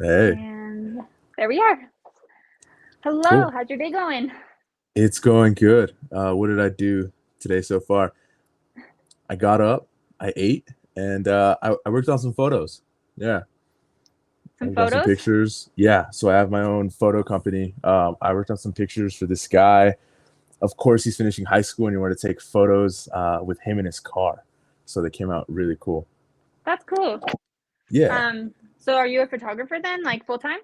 Hey, And there we are. Hello, cool. how's your day going? It's going good. What did I do today so far? I got up, I ate, and I worked on some photos. Yeah, I Some worked on some photos? pictures. Yeah, so I have my own photo company. I worked on some pictures for this guy. Of course, he's finishing high school and he wanted to take photos with him in his car. So they came out really cool. That's cool. Yeah, So are you a photographer then, like full time?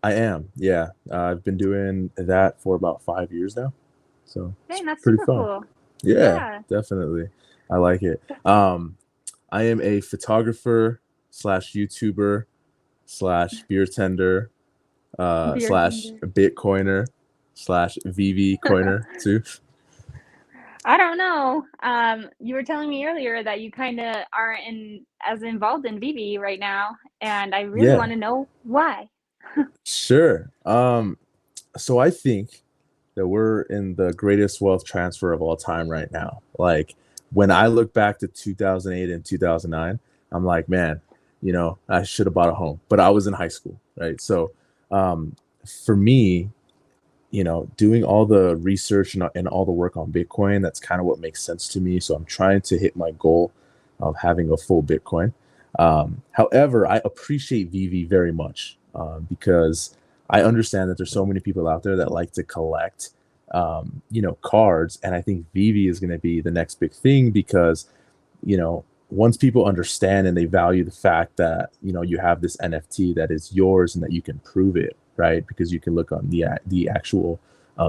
I am. Yeah, I've been doing that for about 5 years now. So it's Dang, that's pretty super fun. cool. Yeah, Yeah. definitely. I like it. I am a photographer slash YouTuber slash beer tender Beer slash tender. Bitcoiner slash VV coiner too. I don't know. You were telling me earlier that you kind of aren't as involved in VV right now, and I really Yeah, want to know why. sure. So I think that we're in the greatest wealth transfer of all time right now. Like when I look back to 2008 and 2009, I'm like, man, I should have bought a home, but I was in high school, right? So um, for me, doing all the research and all the work on Bitcoin, that's kind of what makes sense to me. So I'm trying to hit my goal of having a full Bitcoin. However, I appreciate VV very much because I understand that there's so many people out there that like to collect, cards. And I think VV is going to be the next big thing because, once people understand and they value the fact that, you have this NFT that is yours and that you can prove it, right? Because you can look on the actual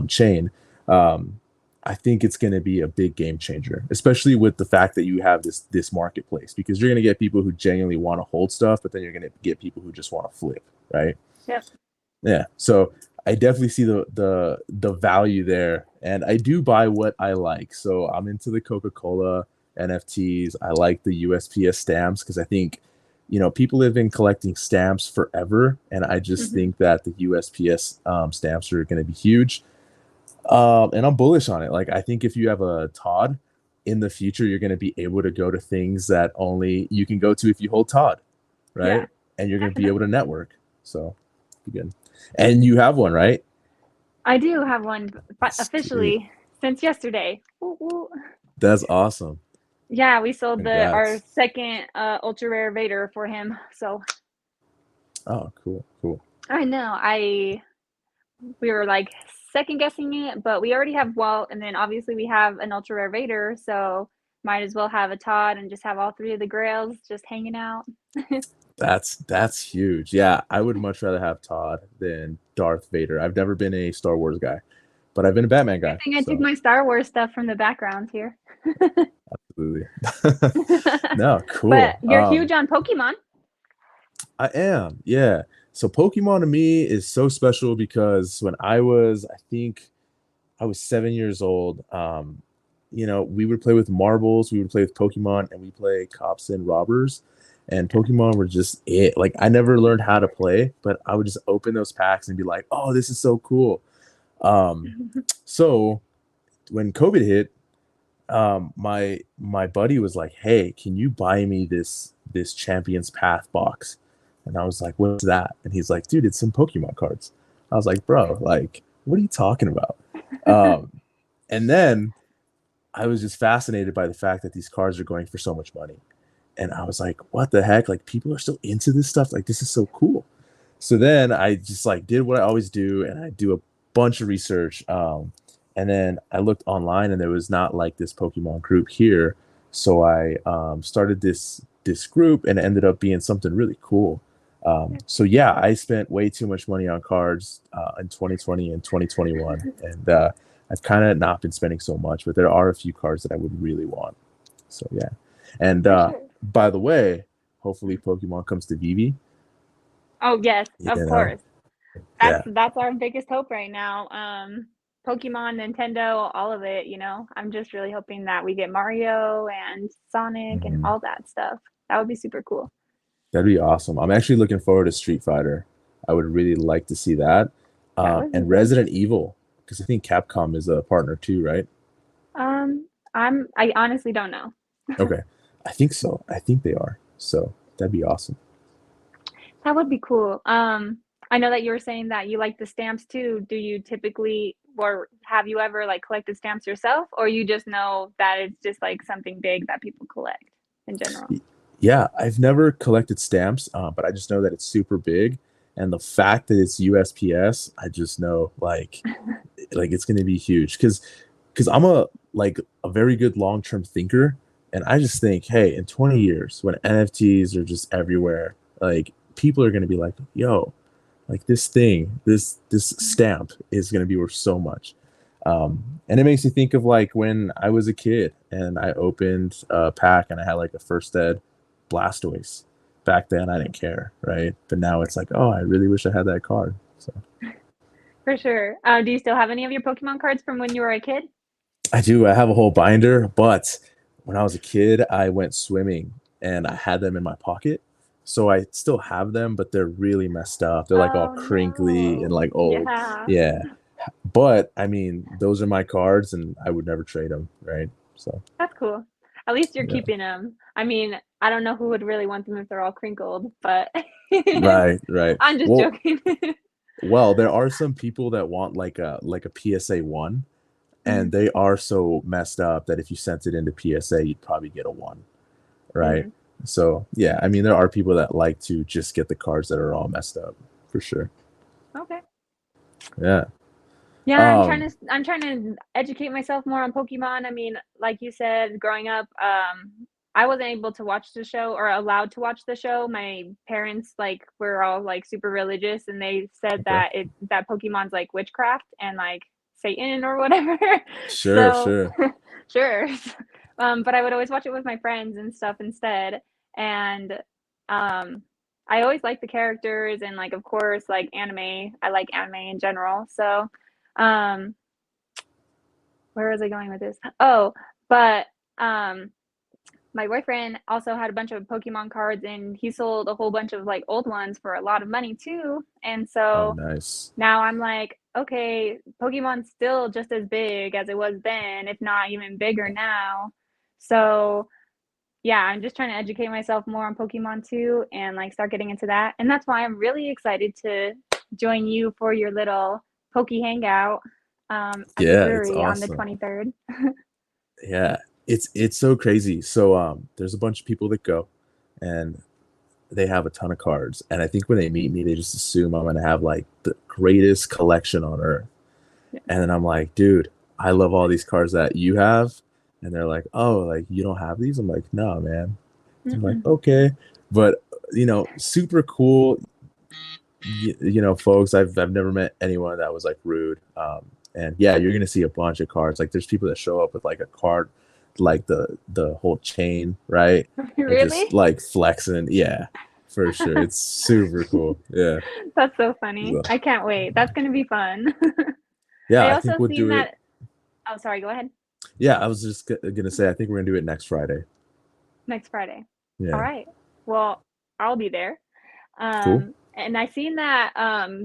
chain. Um, I think it's going to be a big game changer, especially with the fact that you have this marketplace, because you're going to get people who genuinely want to hold stuff, but then you're going to get people who just want to flip, right? Yep. Yeah. So I definitely see the value there, and I do buy what I like. So I'm into the Coca-Cola NFTs. I like the USPS stamps because I think, people have been collecting stamps forever, and I just Hmm. think that the USPS stamps are going to be huge. And I'm bullish on it. Like I think if you have a Todd in the future, you're going to be able to go to things that only you can go to if you hold Todd, Yeah. right? And you're going to be able to network. So be good. And you have one, right? I do have one Sweet. officially since yesterday. Woo woo. That's awesome. Yeah, we sold the our Congrats. second ultra rare Vader for him. So Oh, cool, cool. I know we were like second guessing it, but we already have Walt, and then obviously we have an ultra rare Vader, so might as well have a Todd and just have all three of the Grails just hanging out. That's huge. Yeah, I would much rather have Todd than Darth Vader. I've never been a Star Wars guy, but I've been a Batman Good guy. thing I took So my Star Wars stuff from the background here. absolutely. No, But cool. you're huge on Pokemon. I am. Yeah. So Pokemon to me is so special because when I think I was 7 years old. We would play with marbles, we would play with Pokemon, and we play cops and robbers. And Pokemon were just it. Like I never learned how to play, but I would just open those packs and be like, "Oh, this is so cool." Um, so when COVID hit, my buddy was like, "Hey, can you buy me this Champions Path box?" And I was like, "What's that?" And he's like, "Dude, it's some Pokemon cards." I was like, "Bro, like, what are you talking about?" Um, and then I was just fascinated by the fact that these cards are going for so much money. And I was like, what the heck? Like people are still into this stuff. Like this is so cool. So then I just like did what I always do and I do a bunch of research. And then I looked online and there was not like this Pokemon group here. So I started this group and it ended up being something really cool. So yeah, I spent way too much money on cards in 2020 and 2021, and I've kind of not been spending so much, but there are a few cards that I would really want. So yeah, and For sure. by the way, hopefully Pokemon comes to Vivi. Oh yes, You of know, course. That's yeah. that's our biggest hope right now. Pokemon, Nintendo, all of it, I'm just really hoping that we get Mario and Sonic and Mhm. all that stuff. That would be super cool. That'd be awesome. I'm actually looking forward to Street Fighter. I would really like to see that, That would be and good. Resident Evil because I think Capcom is a partner too, right? I honestly don't know. Okay, I think so. I think they are. So that'd be awesome. That would be cool. I know that you were saying that you like the stamps too. Do you typically, or have you ever like collected stamps yourself, or you just know that it's just like something big that people collect in general? Yeah, I've never collected stamps, but I just know that it's super big, and the fact that it's USPS, I just know like it's gonna be huge because I'm a very good long term thinker, and I just think, hey, in 20 years when NFTs are just everywhere, like people are gonna be like, yo, like this thing, this stamp is gonna be worth so much. And it makes me think of like when I was a kid and I opened a pack and I had like a first ed Blastoise. Back then I didn't care, right? But now it's like, oh, I really wish I had that card. So For sure. Do you still have any of your Pokemon cards from when you were a kid? I do. I have a whole binder, but when I was a kid, I went swimming and I had them in my pocket. So I still have them, but they're really messed up. They're like all Oh crinkly and no. like old. Yeah, Yeah. But I mean, those are my cards and I would never trade them, right? So, that's cool. At least you're yeah. keeping them. I mean, I don't know who would really want them if they're all crinkled, but Right, right. I'm just Well, joking. there are some people that want like a PSA 1 and Mhm, they are so messed up that if you sent it into PSA, you'd probably get a 1. Right? mhm. So yeah, I mean, there are people that like to just get the cards that are all messed up, for sure. Okay. Yeah. Yeah, Um. I'm trying to educate myself more on Pokemon. I mean, like you said, growing up, I wasn't able to watch the show or allowed to watch the show. My parents like were all like super religious and they said Okay. that Pokemon's like witchcraft and like Satan or whatever. Sure. So, Sure. sure. But I would always watch it with my friends and stuff instead. And I always liked the characters and like of course like anime. I like anime in general. So, um, where was I going with this? Oh, but um, my boyfriend also had a bunch of Pokemon cards and he sold a whole bunch of like old ones for a lot of money too. And Oh, so nice. now I'm like, okay, Pokemon's still just as big as it was then, if not even bigger now. So yeah, I'm just trying to educate myself more on Pokemon too and like start getting into that. And that's why I'm really excited to join you for your little Poke Hangout at the Yeah, it's brewery on the awesome. 23rd. Yeah, it's so crazy. So there's a bunch of people that go, and they have a ton of cards, and I think when they meet me, they just assume I'm gonna have like the greatest collection on earth. Yeah. And then I'm like, dude, I love all these cards that you have. And they're like, oh, like you don't have these? I'm like, no, man. I'm like, Mm-mm. okay. But super cool. Folks, I've never met anyone that was like rude. And yeah, you're gonna see a bunch of cards. Like there's people that show up with like a card, like the whole chain, right? And just Really? like flexing. Yeah, for sure. It's super cool. Yeah. That's so funny. So, I can't wait. That's going to be fun. yeah, I I think also we'll seen do it. that. Oh, sorry, go ahead. Yeah, I was just gonna say I think we're gonna do it next Friday. Next Friday. All Yeah. right. Well, I'll be there. Cool. And I seen that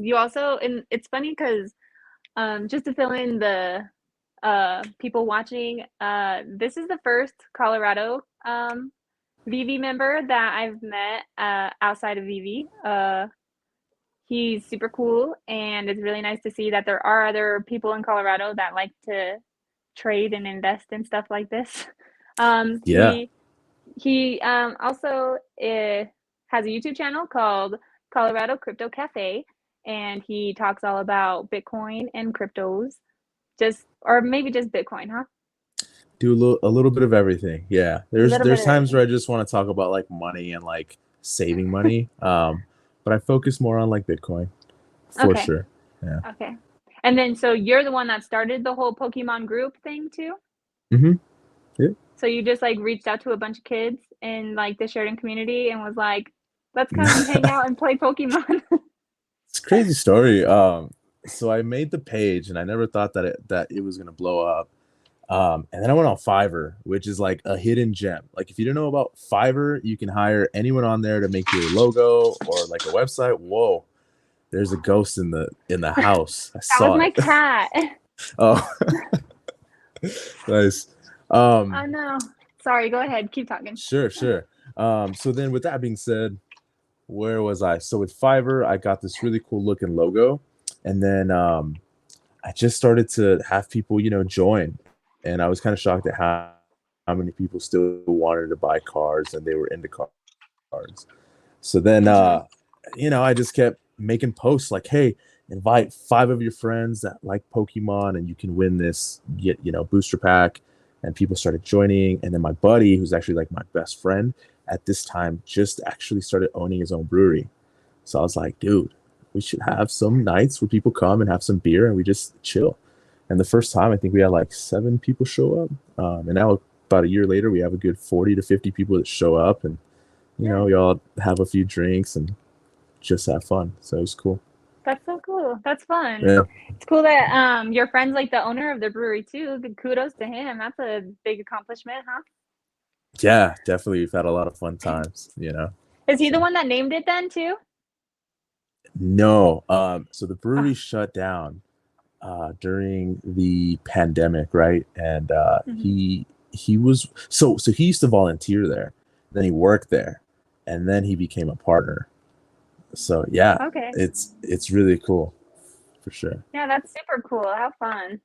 you also, and it's funny because just to fill in the people watching, this is the first Colorado VeVe member that I've met outside of VeVe. He's super cool, and it's really nice to see that there are other people in Colorado that like to trade and invest in stuff like this. Um, Yeah. he he also has a YouTube channel called Colorado Crypto Cafe, and he talks all about Bitcoin and cryptos, just or maybe just Bitcoin, huh? Do a little bit of everything. Yeah. A There's little bit there's of times where everything. I just want to talk about like money and like saving money. But I focus more on like Bitcoin for Okay, sure. Yeah. okay. And then so you're the one that started the whole Pokemon group thing too? Mm-hmm. Yeah. So you just like reached out to a bunch of kids in like the Sheridan community and was like, let's come hang out and play Pokemon. It's a crazy story. So I made the page and I never thought that it was gonna blow up. And then I went on Fiverr, which is like a hidden gem. Like if you don't know about Fiverr, you can hire anyone on there to make your logo or like a website. Whoa, there's a ghost in the house. I That was saw my it. cat. Oh, nice. Oh Um, no. Sorry, go ahead. Keep talking. sure, sure. So then with that being said, where was I? So with Fiverr, I got this really cool looking logo, and then I just started to have people, join, and I was kind of shocked at how many people still wanted to buy cards and they were into cards. So then, Mm-hmm. I just kept making posts like, "Hey, invite 5 of your friends that like Pokemon, and you can win this, booster pack." And people started joining, and then my buddy, who's actually like my best friend at this time, just actually started owning his own brewery. So I was like, "Dude, we should have some nights where people come and have some beer and we just chill." And the first time, I think we had like 7 people show up, and now about a year later, we have a good 40 to 50 people that show up, and Yeah, we all have a few drinks and just have fun. So it was cool. that's so cool. That's fun. Yeah. It's cool that your friend's like the owner of the brewery too. Good kudos to him. That's a big accomplishment, huh? Yeah, definitely. We've had a lot of fun times. Is he the So one that named it then too? no. So the Oh, brewery shut down during the pandemic, right? And mhm. he was so he used to volunteer there, then he worked there, and then he became a partner. So yeah, Okay. it's really cool for sure. Yeah, that's super cool. How fun.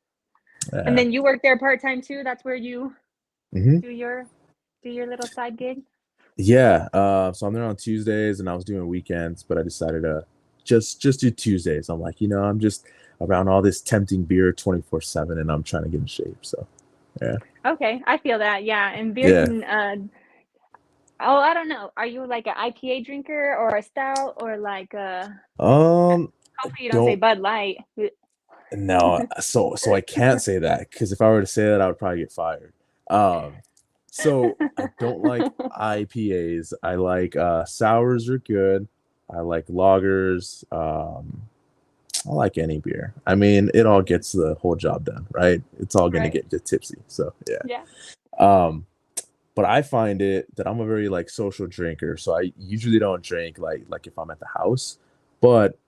And Yeah. then you work there part time too. That's where you Hmm. do your do your little side gig. Yeah. So I'm there on Tuesdays, and I was doing weekends, but I decided to just do Tuesdays. I'm like, I'm just around all this tempting beer 24/7, and I'm trying to get in shape. So yeah, Okay, I feel that. Yeah, and beer yeah. can. Oh, I don't know. Are you like an IPA drinker or a stout or like a? Hopefully you don't say Don't Bud Light. no. So I can't say that because if I were to say that, I would probably get fired. Um, so I don't like IPAs. I like sours are good. I like lagers. I like any beer. I mean, it all gets the whole job done, right? It's all gonna Right. get you tipsy. So yeah. Yeah. Um, but I find it that I'm a very like social drinker. So I usually don't drink like if I'm at the house. But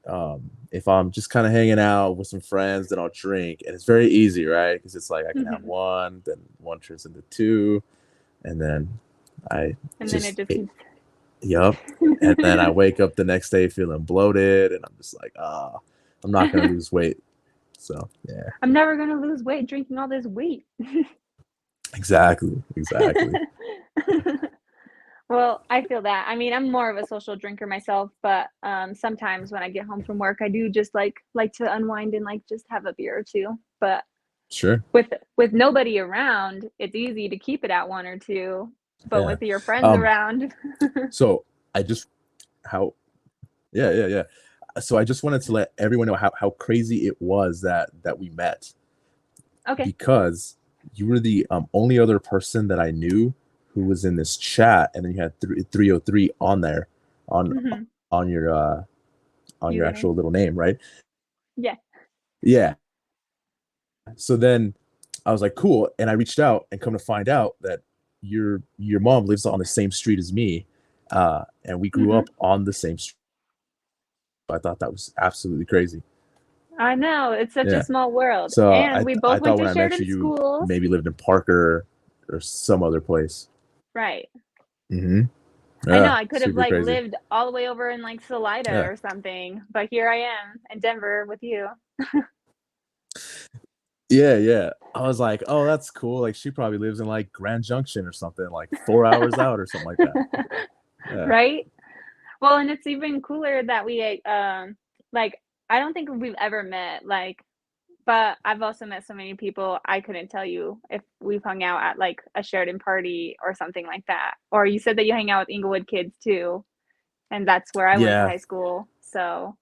if I'm just kind of hanging out with some friends, then I'll drink, and it's very easy, right? Because it's like I can have Mhm. one, then one turns into two, and then I And then it just just keeps. yup, and then I wake up the next day feeling bloated, and I'm just like, I'm not gonna lose weight. So yeah, I'm never gonna lose weight drinking all this wheat. exactly. Well, I feel that. I mean, I'm more of a social drinker myself, but sometimes when I get home from work, I do just like to unwind and like just have a beer or two. But Sure. with nobody around, it's easy to keep it at one or two. But Yeah. with your friends Um. around, So I just how yeah. So I just wanted to let everyone know how crazy it was that we met, okay. because you were the only other person that I knew who was in this chat, and then you had 303 on there on Hmm. on your Username. actual little name, right? Yeah. Yeah. So then I was like, cool, and I reached out, and come to find out that your mom lives on the same street as me, and we grew Hmm. up on the same street. I thought that was absolutely crazy. I know it's such a Yeah. small world, So and we I both went thought to when I met you, Sheridan you schools. maybe lived in Parker or some other place. Right. Hmm. I know Yeah, I could have super like crazy. lived all the way over in like Salida Yeah, or something, but here I am in Denver with you. yeah. I was like, oh, that's cool. Like she probably lives in like Grand Junction or something, like 4 hours out or something like that. Yeah, Right? Well, and it's even cooler that we like I don't think we've ever met like but I've also met so many people I couldn't tell you if we've hung out at like a Sheridan party or something like that. Or you said that you hang out with Inglewood kids too, and that's where I went to yeah, high school. So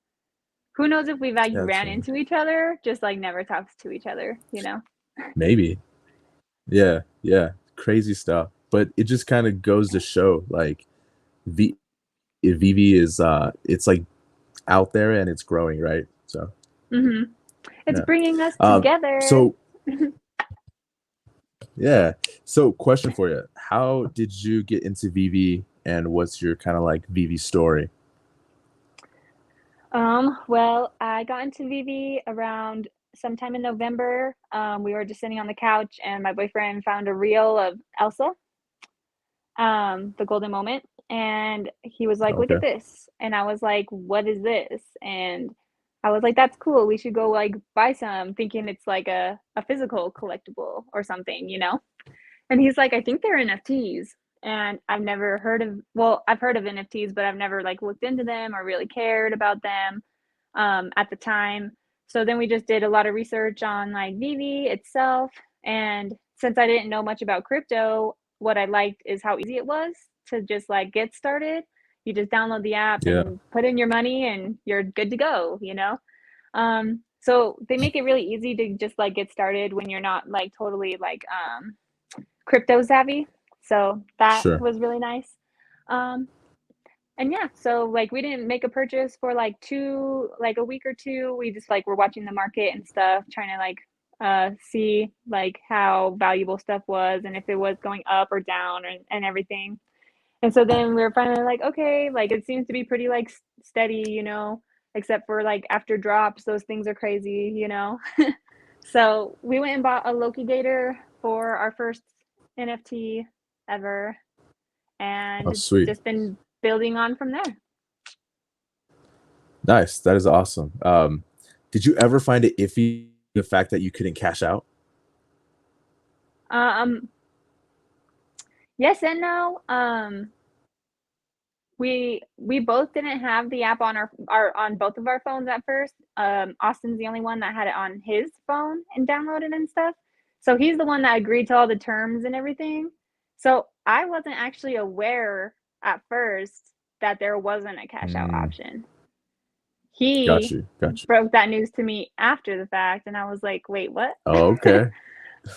who knows if we've like yeah. That's ran funny. into each other, just like never talked to each other, you know? Maybe. Yeah. Crazy stuff. But it just kind of goes to show, like, V VV is it's like out there and it's growing, right? So Hmm. It's yeah. bringing us Um. together. So yeah. So question for you: how did you get into VV, and what's your kind of like VV story? Well, I got into VV around sometime in November. We were just sitting on the couch and my boyfriend found a reel of Elsa, the golden moment. and he was like, "Look Okay. at this." And I was like, "What is this?" And I was like, "That's cool. We should go like buy some," thinking it's like a physical collectible or something, you know? And he's like, "I think they're NFTs." And I've never heard of, well, I've heard of NFTs, but I've never like looked into them or really cared about them at the time. So then we just did a lot of research on like VeVe itself. And since I didn't know much about crypto, what I liked is how easy it was to just like get started. You just download the app Yeah. and put in your money and you're good to go, you know? So they make it really easy to just like get started when you're not like totally like crypto savvy. So that Sure. was really nice. Um, and yeah, so like we didn't make a purchase for like a week or two. We just like were watching the market and stuff, trying to like see like how valuable stuff was and if it was going up or down and everything. And so then we were finally like, okay, like it seems to be pretty like steady, you know, except for like after drops, those things are crazy, you know. So we went and bought a Loki Gator for our first NFT ever Oh, and sweet. just been building on from there. Nice. That is awesome. Did you ever find it iffy the fact that you couldn't cash out? Um, yes and no. We both didn't have the app on our on both of our phones at first. Austin's the only one that had it on his phone and downloaded and stuff. So he's the one that agreed to all the terms and everything. So I wasn't actually aware at first that there wasn't a cash out Mm, option. got He you. Got you. broke that news to me after the fact, and I was like, "Wait, what?" Oh, okay.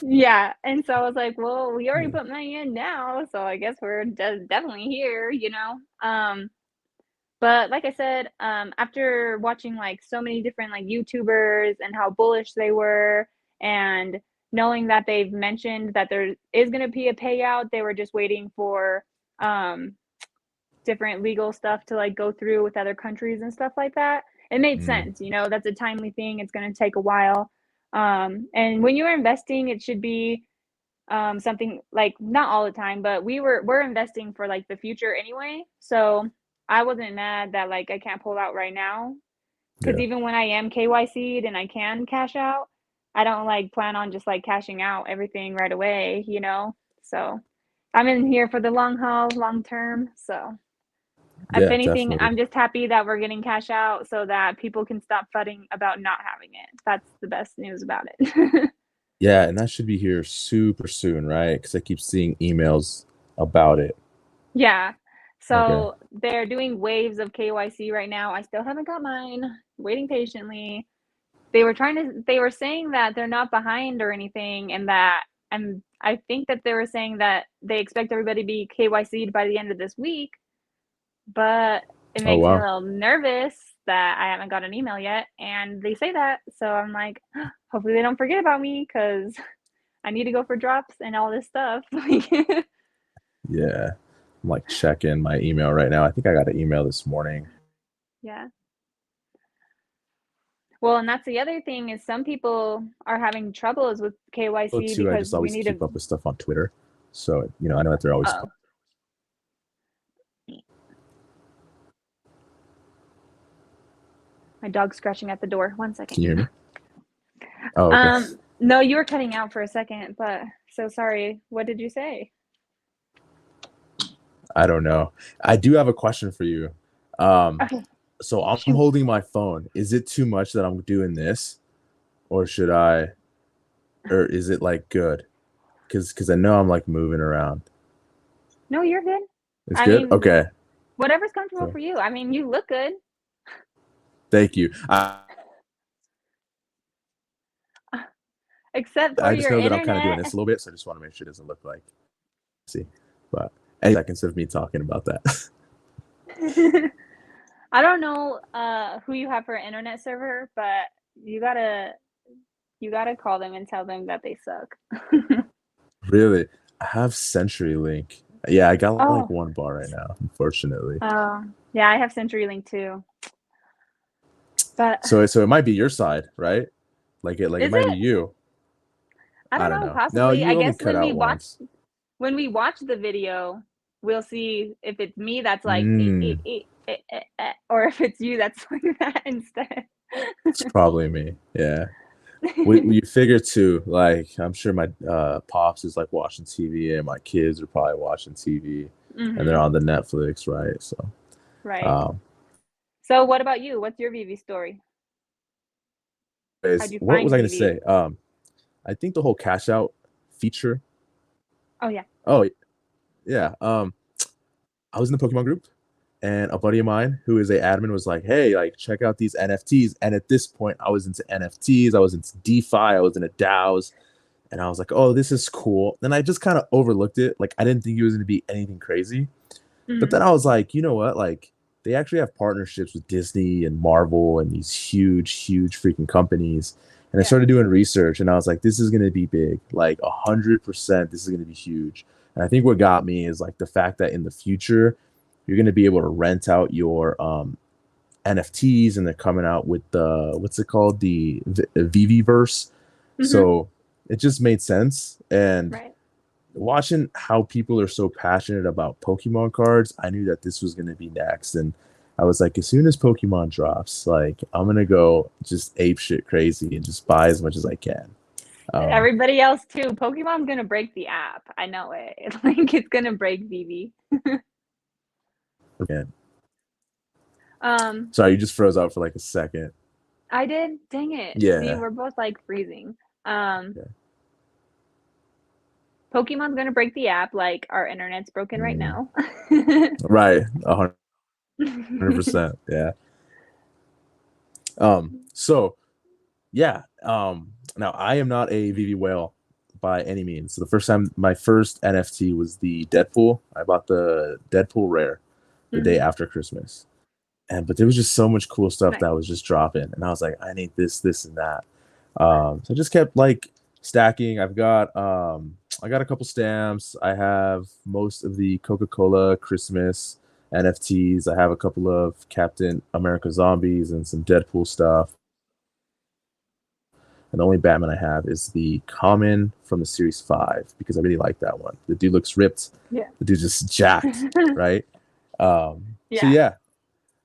Yeah, and so I was like, "Well, we already Yeah. put money in now, so I guess we're definitely here," you know? But like I said, after watching like so many different like YouTubers and how bullish they were, and knowing that they've mentioned that there is going to be a payout, they were just waiting for um, different legal stuff to like go through with other countries and stuff like that. It made Mm, sense, you know, that's a timely thing. It's going to take a while. And when you're investing, it should be something like not all the time, but we're investing for like the future anyway. So I wasn't mad that like I can't pull out right now because yeah. even when I am KYC'd and I can cash out, I don't like plan on just like cashing out everything right away, you know. So I'm in here for the long haul, long term. So if Yeah, anything, definitely. I'm just happy that we're getting cash out so that people can stop fretting about not having it. That's the best news about it. Yeah, and that should be here super soon, right? Because I keep seeing emails about it. Yeah. Okay. So they're doing waves of KYC right now. I still haven't got mine, waiting patiently. They were saying that they're not behind or anything, and that, and I think that they were saying that they expect everybody to be KYC'd by the end of this week, but it Oh, makes me a wow. little nervous that I haven't got an email yet. And they say that. So I'm like, hopefully they don't forget about me because I need to go for drops and all this stuff. Yeah. I'm like checking my email right now. I think I got an email this morning. Yeah. Well, and that's the other thing is some people are having troubles with Oh, KYC too, I because just we always need to. keep up with stuff on Twitter. So, I know that they're always. Oh, my dog's scratching at the door. One second. Can you hear me? Oh, okay. No, you were cutting out for a second, but so sorry. What did you say? I don't know. I do have a question for you. Um, Okay, so I'm shoot. holding my phone. Is it too much that I'm doing this, or should I, or is it like good? Because I know I'm like moving around. No, you're good. It's I good. mean, Okay. whatever's comfortable Cool. for you. I mean, you look good. Thank you. Except for I just your know that I'm kind of doing internet. this a little bit, so I just want to make sure it doesn't look like see. But any seconds of me talking about that. I don't know who you have for an internet server, but you gotta you gotta call them and tell them that they suck. Really, I have CenturyLink. Yeah, I got like Oh, one bar right now, unfortunately. yeah, I have CenturyLink too. But So it might be your side, right? Like it is might be it? you. I I don't don't know, know. No, possibly. I you only guess cut out once. when we watched the video, we'll see if it's me that's like Mm, or if it's you that's like that instead. it's probably me. Yeah. We figure too, like I'm sure my pops is like watching TV and my kids are probably watching TV and they're Mm-hmm. on the Netflix, right? So Right. um So what about you? What's your VV story? How'd anyways, you what was find I gonna VV? say? I think the whole cash out feature. Oh yeah. Oh yeah. I was in the Pokemon group and a buddy of mine who is a admin was like, hey, like check out these NFTs. And at this point I was into NFTs, I was into DeFi, I was into DAOs. And I was like, oh, this is cool. And I just kind of overlooked it. Like, I didn't think it was going to be anything crazy. But Mm-hmm. then I was like, you know what? Like, they actually have partnerships with Disney and Marvel and these huge, huge freaking companies. And I Yeah. started doing research and I was like, this is going to be big. Like, 100%, this is going to be huge. And I think what got me is like the fact that in the future, you're going to be able to rent out your NFTs and they're coming out with the, what's it called? The VeVe verse. Mm-hmm. So it just made sense. And Right. watching how people are so passionate about Pokemon cards, I knew that this was going to be next. And I was like, as soon as Pokemon drops, like I'm going to go just ape shit crazy and just buy as much as I can. Um, Everybody else too. Pokemon's gonna break the app. I know it. It's like it's gonna break VV. and Um, sorry, you just froze out for like a second. I did. Dang it. See, Yeah. we're both like freezing. Um, Yeah. Pokemon's gonna break the app. Like our internet's broken right Mm, now. right. 100%. Yeah. So yeah. Now I am not a VV whale by any means. So the first time my first NFT was the Deadpool. I bought the Deadpool rare the day Hmm. after Christmas. And but there was just so much cool stuff Nice. that was just dropping. And I was like, I need this, and that. So I just kept like stacking. I got a couple stamps. I have most of the Coca-Cola Christmas NFTs. I have a couple of Captain America zombies and some Deadpool stuff. And the only Batman I have is the common from the Series 5 because I really like that one. The dude looks ripped. Yeah. The dude's just jacked, right? So Yeah. yeah,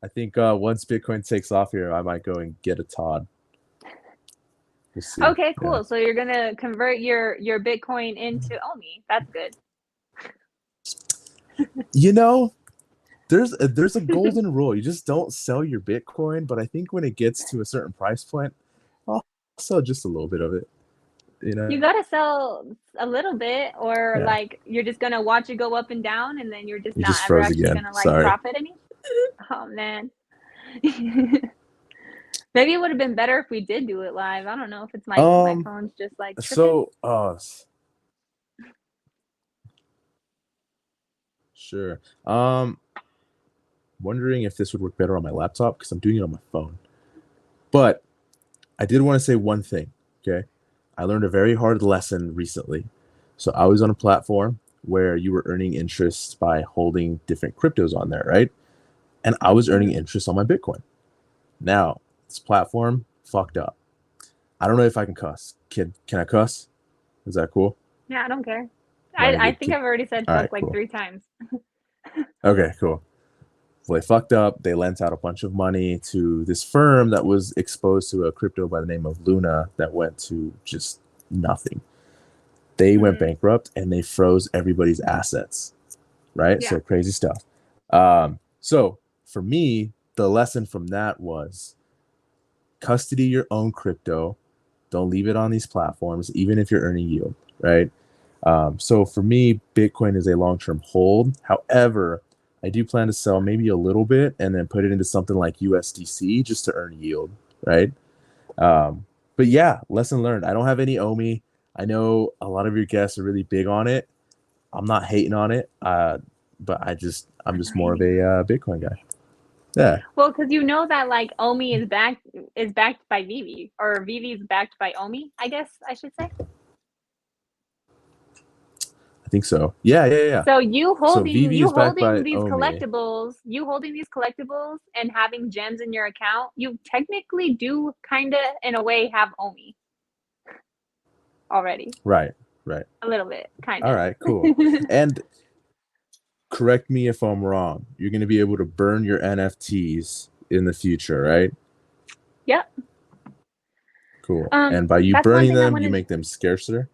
I think once Bitcoin takes off here, I might go and get a Todd. We'll see. Okay, Yeah. cool. So you're gonna convert your Bitcoin into Omi. That's good. You know, there's a golden rule. You just don't sell your Bitcoin, but I think when it gets to a certain price point, I'll sell just a little bit of it. You know? You gotta sell a little bit, or Yeah. like you're just gonna watch it go up and down, and then you're just You not just ever froze actually again. gonna like Sorry. profit any. Oh man. Maybe it would have been better if we did do it live. I don't know if it's my Um. phone's just like tripping. So, sure. Wondering if this would work better on my laptop because I'm doing it on my phone. But I did want to say one thing. Okay. I learned a very hard lesson recently. So I was on a platform where you were earning interest by holding different cryptos on there, right? And I was earning Hmm. interest on my Bitcoin. Now, this platform fucked up. I don't know if I can cuss. Can I cuss? Is that cool? Yeah, I don't care. Do I I need think to? I've already said All fuck right, like cool. 3 times. Okay, cool. Well, they fucked up. They lent out a bunch of money to this firm that was exposed to a crypto by the name of Luna that went to just nothing. They went Hmm. bankrupt and they froze everybody's assets, right? Yeah. So crazy stuff. So for me, the lesson from that was custody your own crypto. Don't leave it on these platforms, even if you're earning yield, right? So for me, Bitcoin is a long-term hold. However, I do plan to sell maybe a little bit and then put it into something like USDC just to earn yield, right? But yeah, lesson learned. I don't have any OMI. I know a lot of your guests are really big on it. I'm not hating on it, but I'm I'm just not more of hating a on it. Bitcoin guy. Yeah, Well, because you know that like Omi is backed by Vivi, or Vivi is backed by Omi, I guess I should say. I think so. Yeah, yeah, yeah. So So VV is backed by OMI. you holding these collectibles and having gems in your account, you technically do kind of in a way have Omi already. Right, right. A little bit, kind All of. right, cool. And correct me if I'm wrong. You're going to be able to burn your NFTs in the future, right? Yep. Cool. And by you That's one burning thing I them, you wanted. make them scarcer.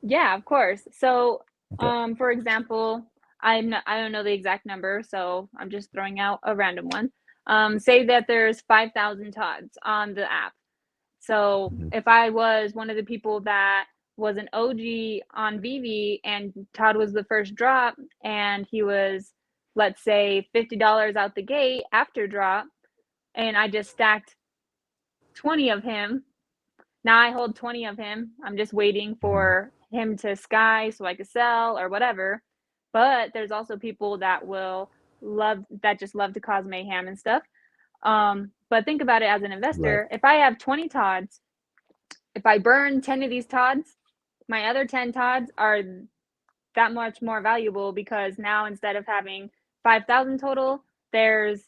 Yeah, of course. So, Okay. for example, I don't know the exact number, so I'm just throwing out a random one. Say that there's 5,000 Tods on the app. So Mhm. if I was one of the people that was an OG on VeVe and Todd was the first drop and he was, let's say, $50 out the gate after drop, and I just stacked 20 of him. Now I hold 20 of him. I'm just waiting Mhm. for him to sky so I could sell or whatever. But there's also people that just love to cause mayhem and stuff. But think about it as an Right. investor. If I have 20 Tods, if I burn 10 of these Tods, my other 10 Tods are that much more valuable because now instead of having 5,000 total, there's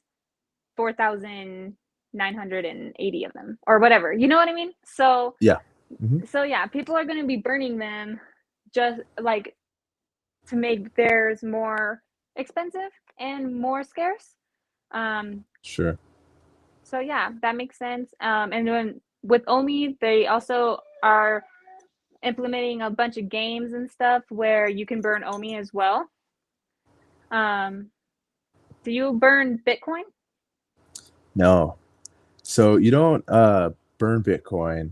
4,980 of them or whatever. You know what I mean? So Yeah. Hmm. yeah, people are going to be burning them just like to make theirs more expensive and more scarce. Um, Sure. so yeah, that makes sense. And then with Omi, they also are implementing a bunch of games and stuff where you can burn Omi as well. Um, do you burn Bitcoin? No. So you don't burn Bitcoin.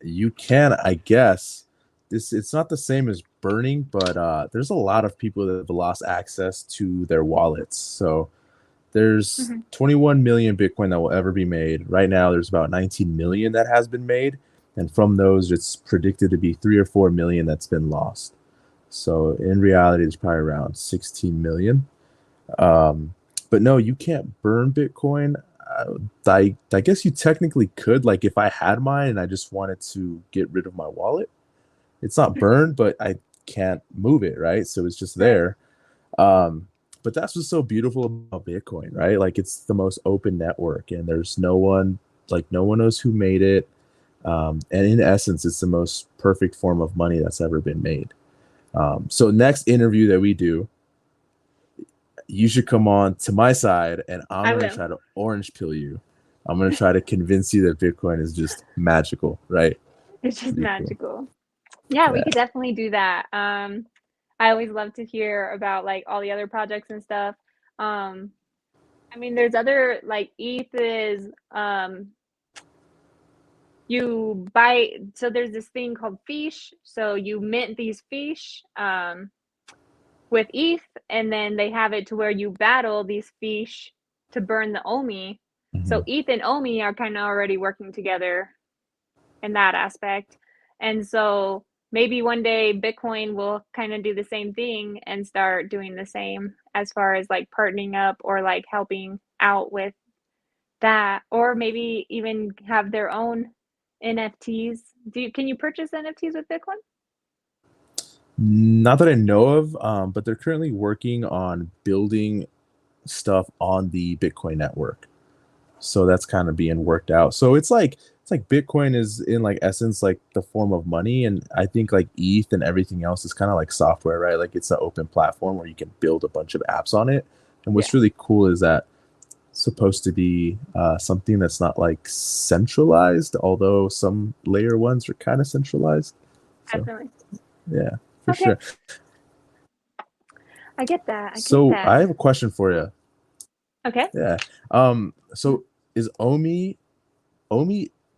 You can, I guess. This it's not the same as burning, but there's a lot of people that have lost access to their wallets. So there's Mm-hmm. 21 million Bitcoin that will ever be made. Right now, there's about 19 million that has been made, and from those, it's predicted to be 3 or 4 million that's been lost. So in reality, it's probably around 16 million. Um, but no, you can't burn Bitcoin. I guess you technically could, like if I had mine and I just wanted to get rid of my wallet, it's not burned, but I can't move it, right? So it's just Right. there. Um, but that's what's so beautiful about Bitcoin, right? Like it's the most open network, and there's no one, like no one knows who made it. And in essence, it's the most perfect form of money that's ever been made. So next interview that we do, you should come on to my side, and I'm I gonna will. try to orange pill you. I'm gonna try to convince you that Bitcoin is just magical, right? It's just It'd be cool. magical. Yeah, we Yeah. could definitely do that. I always love to hear about like all the other projects and stuff. Um, I mean, there's other like ETH is you buy so there's this thing called fish. So you mint these fish with ETH, and then they have it to where you battle these fish to burn the Omi. So Mhm. ETH and Omi are kind of already working together in that aspect. And so maybe one day Bitcoin will kind of do the same thing and start doing the same as far as like partnering up or like helping out with that, or maybe even have their own NFTs. Can you purchase NFTs with Bitcoin? Not that I know of, but they're currently working on building stuff on the Bitcoin network. So that's kind of being worked out. So it's like Bitcoin is in like essence like the form of money, and I think like ETH and everything else is kind of like software, right? Like it's an open platform where you can build a bunch of apps on it. And Yeah, what's really cool is that it's supposed to be something that's not like centralized, although some layer ones are kind of centralized. So definitely. yeah, for Okay, sure. I get that. I get So that. I have a question for you. Okay. Yeah. So is Omi,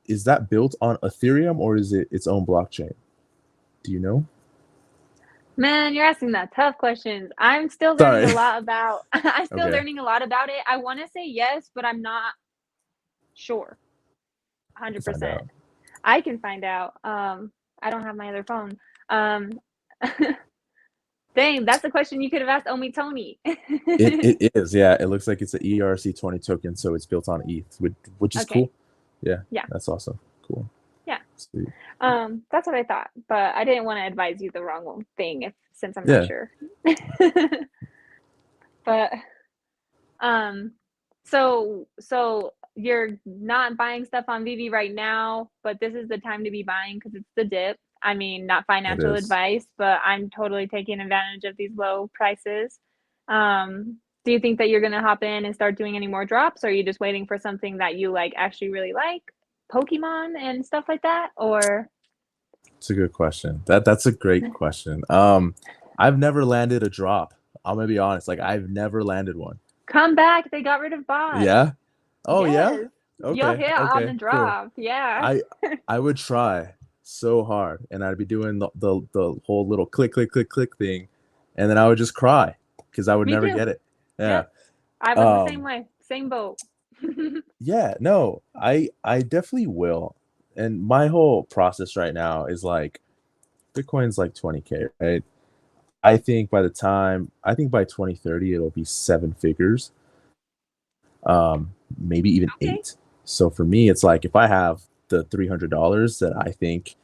is that built on Ethereum or is it its own blockchain? Do you know? Man, you're asking that tough questions. I'm still learning Sorry. a lot about I'm still Okay. learning a lot about it. I want to say yes, but I'm not sure. We'll find 100%. out. I can find out. I don't have my other phone. Um Dang, that's a question you could have asked Omi Tony. It is, yeah. It looks like it's an ERC20 token, so it's built on ETH, which is Okay. cool. Yeah, Yeah. that's awesome. Cool. Yeah. Sweet. That's what I thought, but I didn't want to advise you the wrong thing if since I'm not Yeah, sure. But um so you're not buying stuff on VeVe right now, but this is the time to be buying because it's the dip. I mean, not it financial is. advice, but I'm totally taking advantage of these low prices. Do you think that you're gonna hop in and start doing any more drops, or are you just waiting for something that you like actually really like, Pokemon and stuff like that? Or It's a good question. That's a great question. I've never landed a drop. I'm gonna be honest. Like I've never landed one. come back, they got rid of bots. Yeah. Oh yeah. Yes, you'll Okay. hit on the Okay. Cool. drop. Yeah, I I would try so hard, and I'd be doing the whole little click click click click thing, and then I would just cry because I would me never too. get it. Yeah. Yep, I was the same Um. way, same boat. Yeah. No. I definitely will. And my whole process right now is like Bitcoin's like 20K, right? I think by 2030 it'll be seven figures, maybe even Okay. eight. So for me, it's like if I have the $300 that I think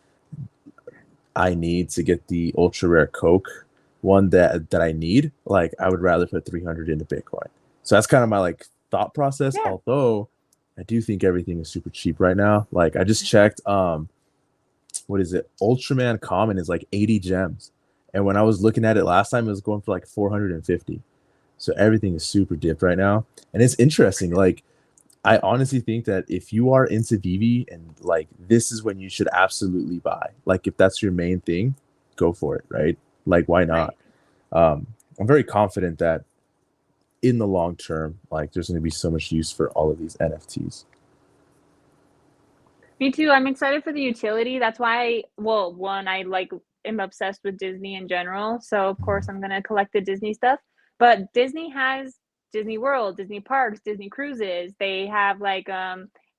I need to get the ultra rare Coke one that I need, like I would rather put 300 into Bitcoin. So that's kind of my like thought process. Yeah. Although I do think everything is super cheap right now. Like I just checked, what is it? Ultraman Common is like 80 gems. And when I was looking at it last time, it was going for like 450. So everything is super dipped right now. And it's interesting. Like, I honestly think that if you are into VeVe and like this is when you should absolutely buy. Like, if that's your main thing, go for it, right? Like, why not? Right. I'm very confident that in the long term, like, there's going to be so much use for all of these NFTs. Me too. I'm excited for the utility. That's why, well, one, I like am obsessed with Disney in general. So of course I'm gonna collect the Disney stuff. But Disney has Disney World, Disney Parks, Disney Cruises. They have like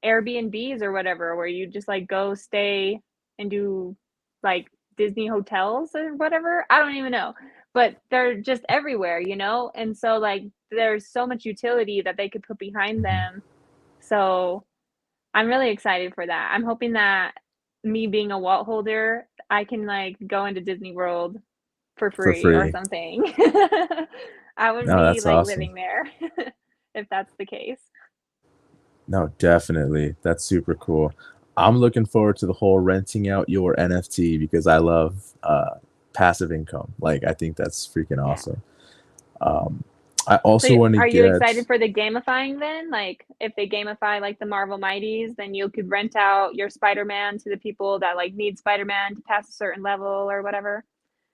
Airbnbs or whatever where you just like go stay and do like Disney hotels or whatever. I don't even know. But they're just everywhere, you know? And so like there's so much utility that they could put behind them. So I'm really excited for that. I'm hoping that me being a Walt holder, I can like go into Disney World for For free or free. something. I would No, be that's like awesome. living there if that's the case. No, definitely. That's super cool. I'm looking forward to the whole renting out your NFT because I love passive income. Like, I think that's freaking Yeah. awesome. Um, I So also want to are you get, excited for the gamifying then? Like if they gamify like the Marvel Mighties, then you could rent out your Spider-Man to the people that like need Spider-Man to pass a certain level or whatever.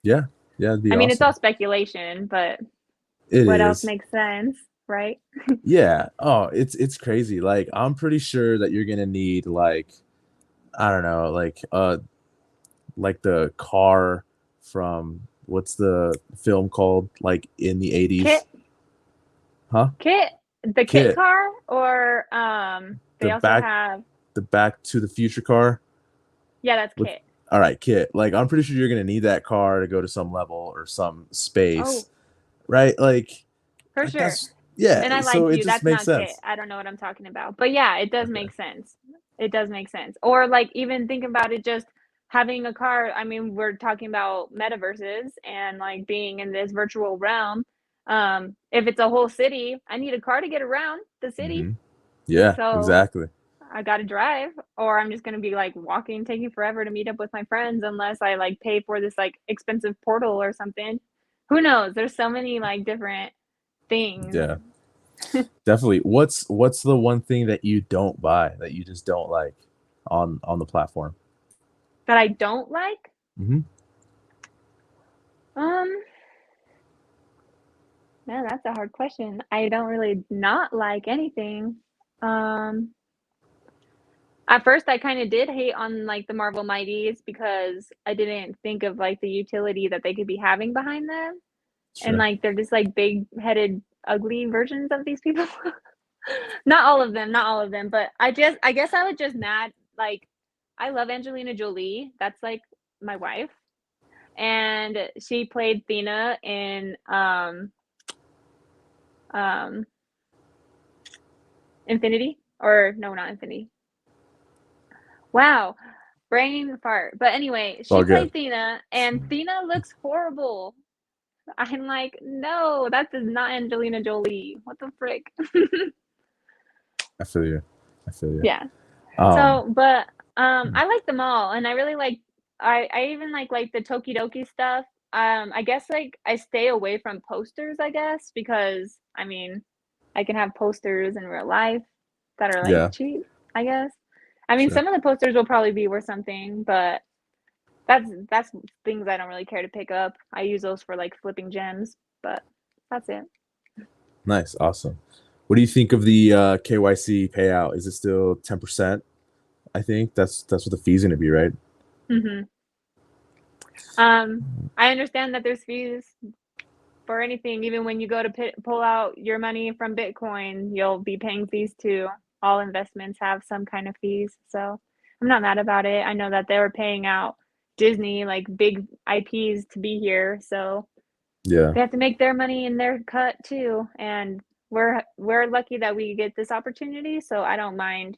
yeah, yeah, it'd be I mean, it's all awesome. speculation, but It what else is. makes sense, right? Yeah. Oh, it's crazy. Like, I'm pretty sure that you're gonna need like, I don't know, like the car from what's the film called? Like in the Kit 80s. Huh? Kit, the Kit Kit. car, or The they also back have, the Back to the Future car. yeah, that's With Kit. all right, Kit. Like I'm pretty sure you're gonna need that car to go to some level or some Oh, space, right? for Like sure. that's yeah. And I lied So to it you. just That's makes not Kit. sense. I don't know what I'm talking about. But yeah, it does Okay. make sense. It does make sense. Or like even think about it just having a car. I mean, we're talking about metaverses and like being in this virtual realm. If it's a whole city, I need a car to get around the city. Mm-hmm. Yeah, So exactly. I gotta drive, or I'm just gonna be like walking, taking forever to meet up with my friends unless I like pay for this like expensive portal or something. Who knows? There's so many like different things Yeah, definitely. What's the one thing that you don't buy that you just don't like on the platform? that I don't like. Mm-hmm. Um, Man, that's a hard question. I don't really not like anything. Um, at first I kind of did hate on like the Marvel Mighties because I didn't think of like the utility that they could be having behind them. And Sure. like they're just like big headed ugly versions of these people. Not all of them, not all of them, but I guess I was just mad. Like I love Angelina Jolie. That's like my wife. And she played Thena in um Infinity, or no, not Infinity. Wow, brain fart. But anyway, It's she all good. played Thena, and Thena looks horrible. I'm like, no, that is not Angelina Jolie. What the frick? I feel you. I feel you. Yeah. Um, So, but I like them all, and I really like. I even like the Tokidoki stuff. I guess like I stay away from posters, I guess, because I mean, I can have posters in real life that are like Yeah, cheap, I guess. I mean, sure. some of the posters will probably be worth something, but that's things I don't really care to pick up. I use those for like flipping gems, but that's it. Nice, awesome. What do you think of the KYC payout? Is it still 10%? I think that's what the fee's gonna be, right? Hmm. I understand that there's fees for anything. Even when you go to pull out your money from Bitcoin, you'll be paying fees too. All investments have some kind of fees, so I'm not mad about it. I know that they were paying out Disney like big IPs to be here, so Yeah, they have to make their money in their cut too. And we're lucky that we get this opportunity, so I don't mind,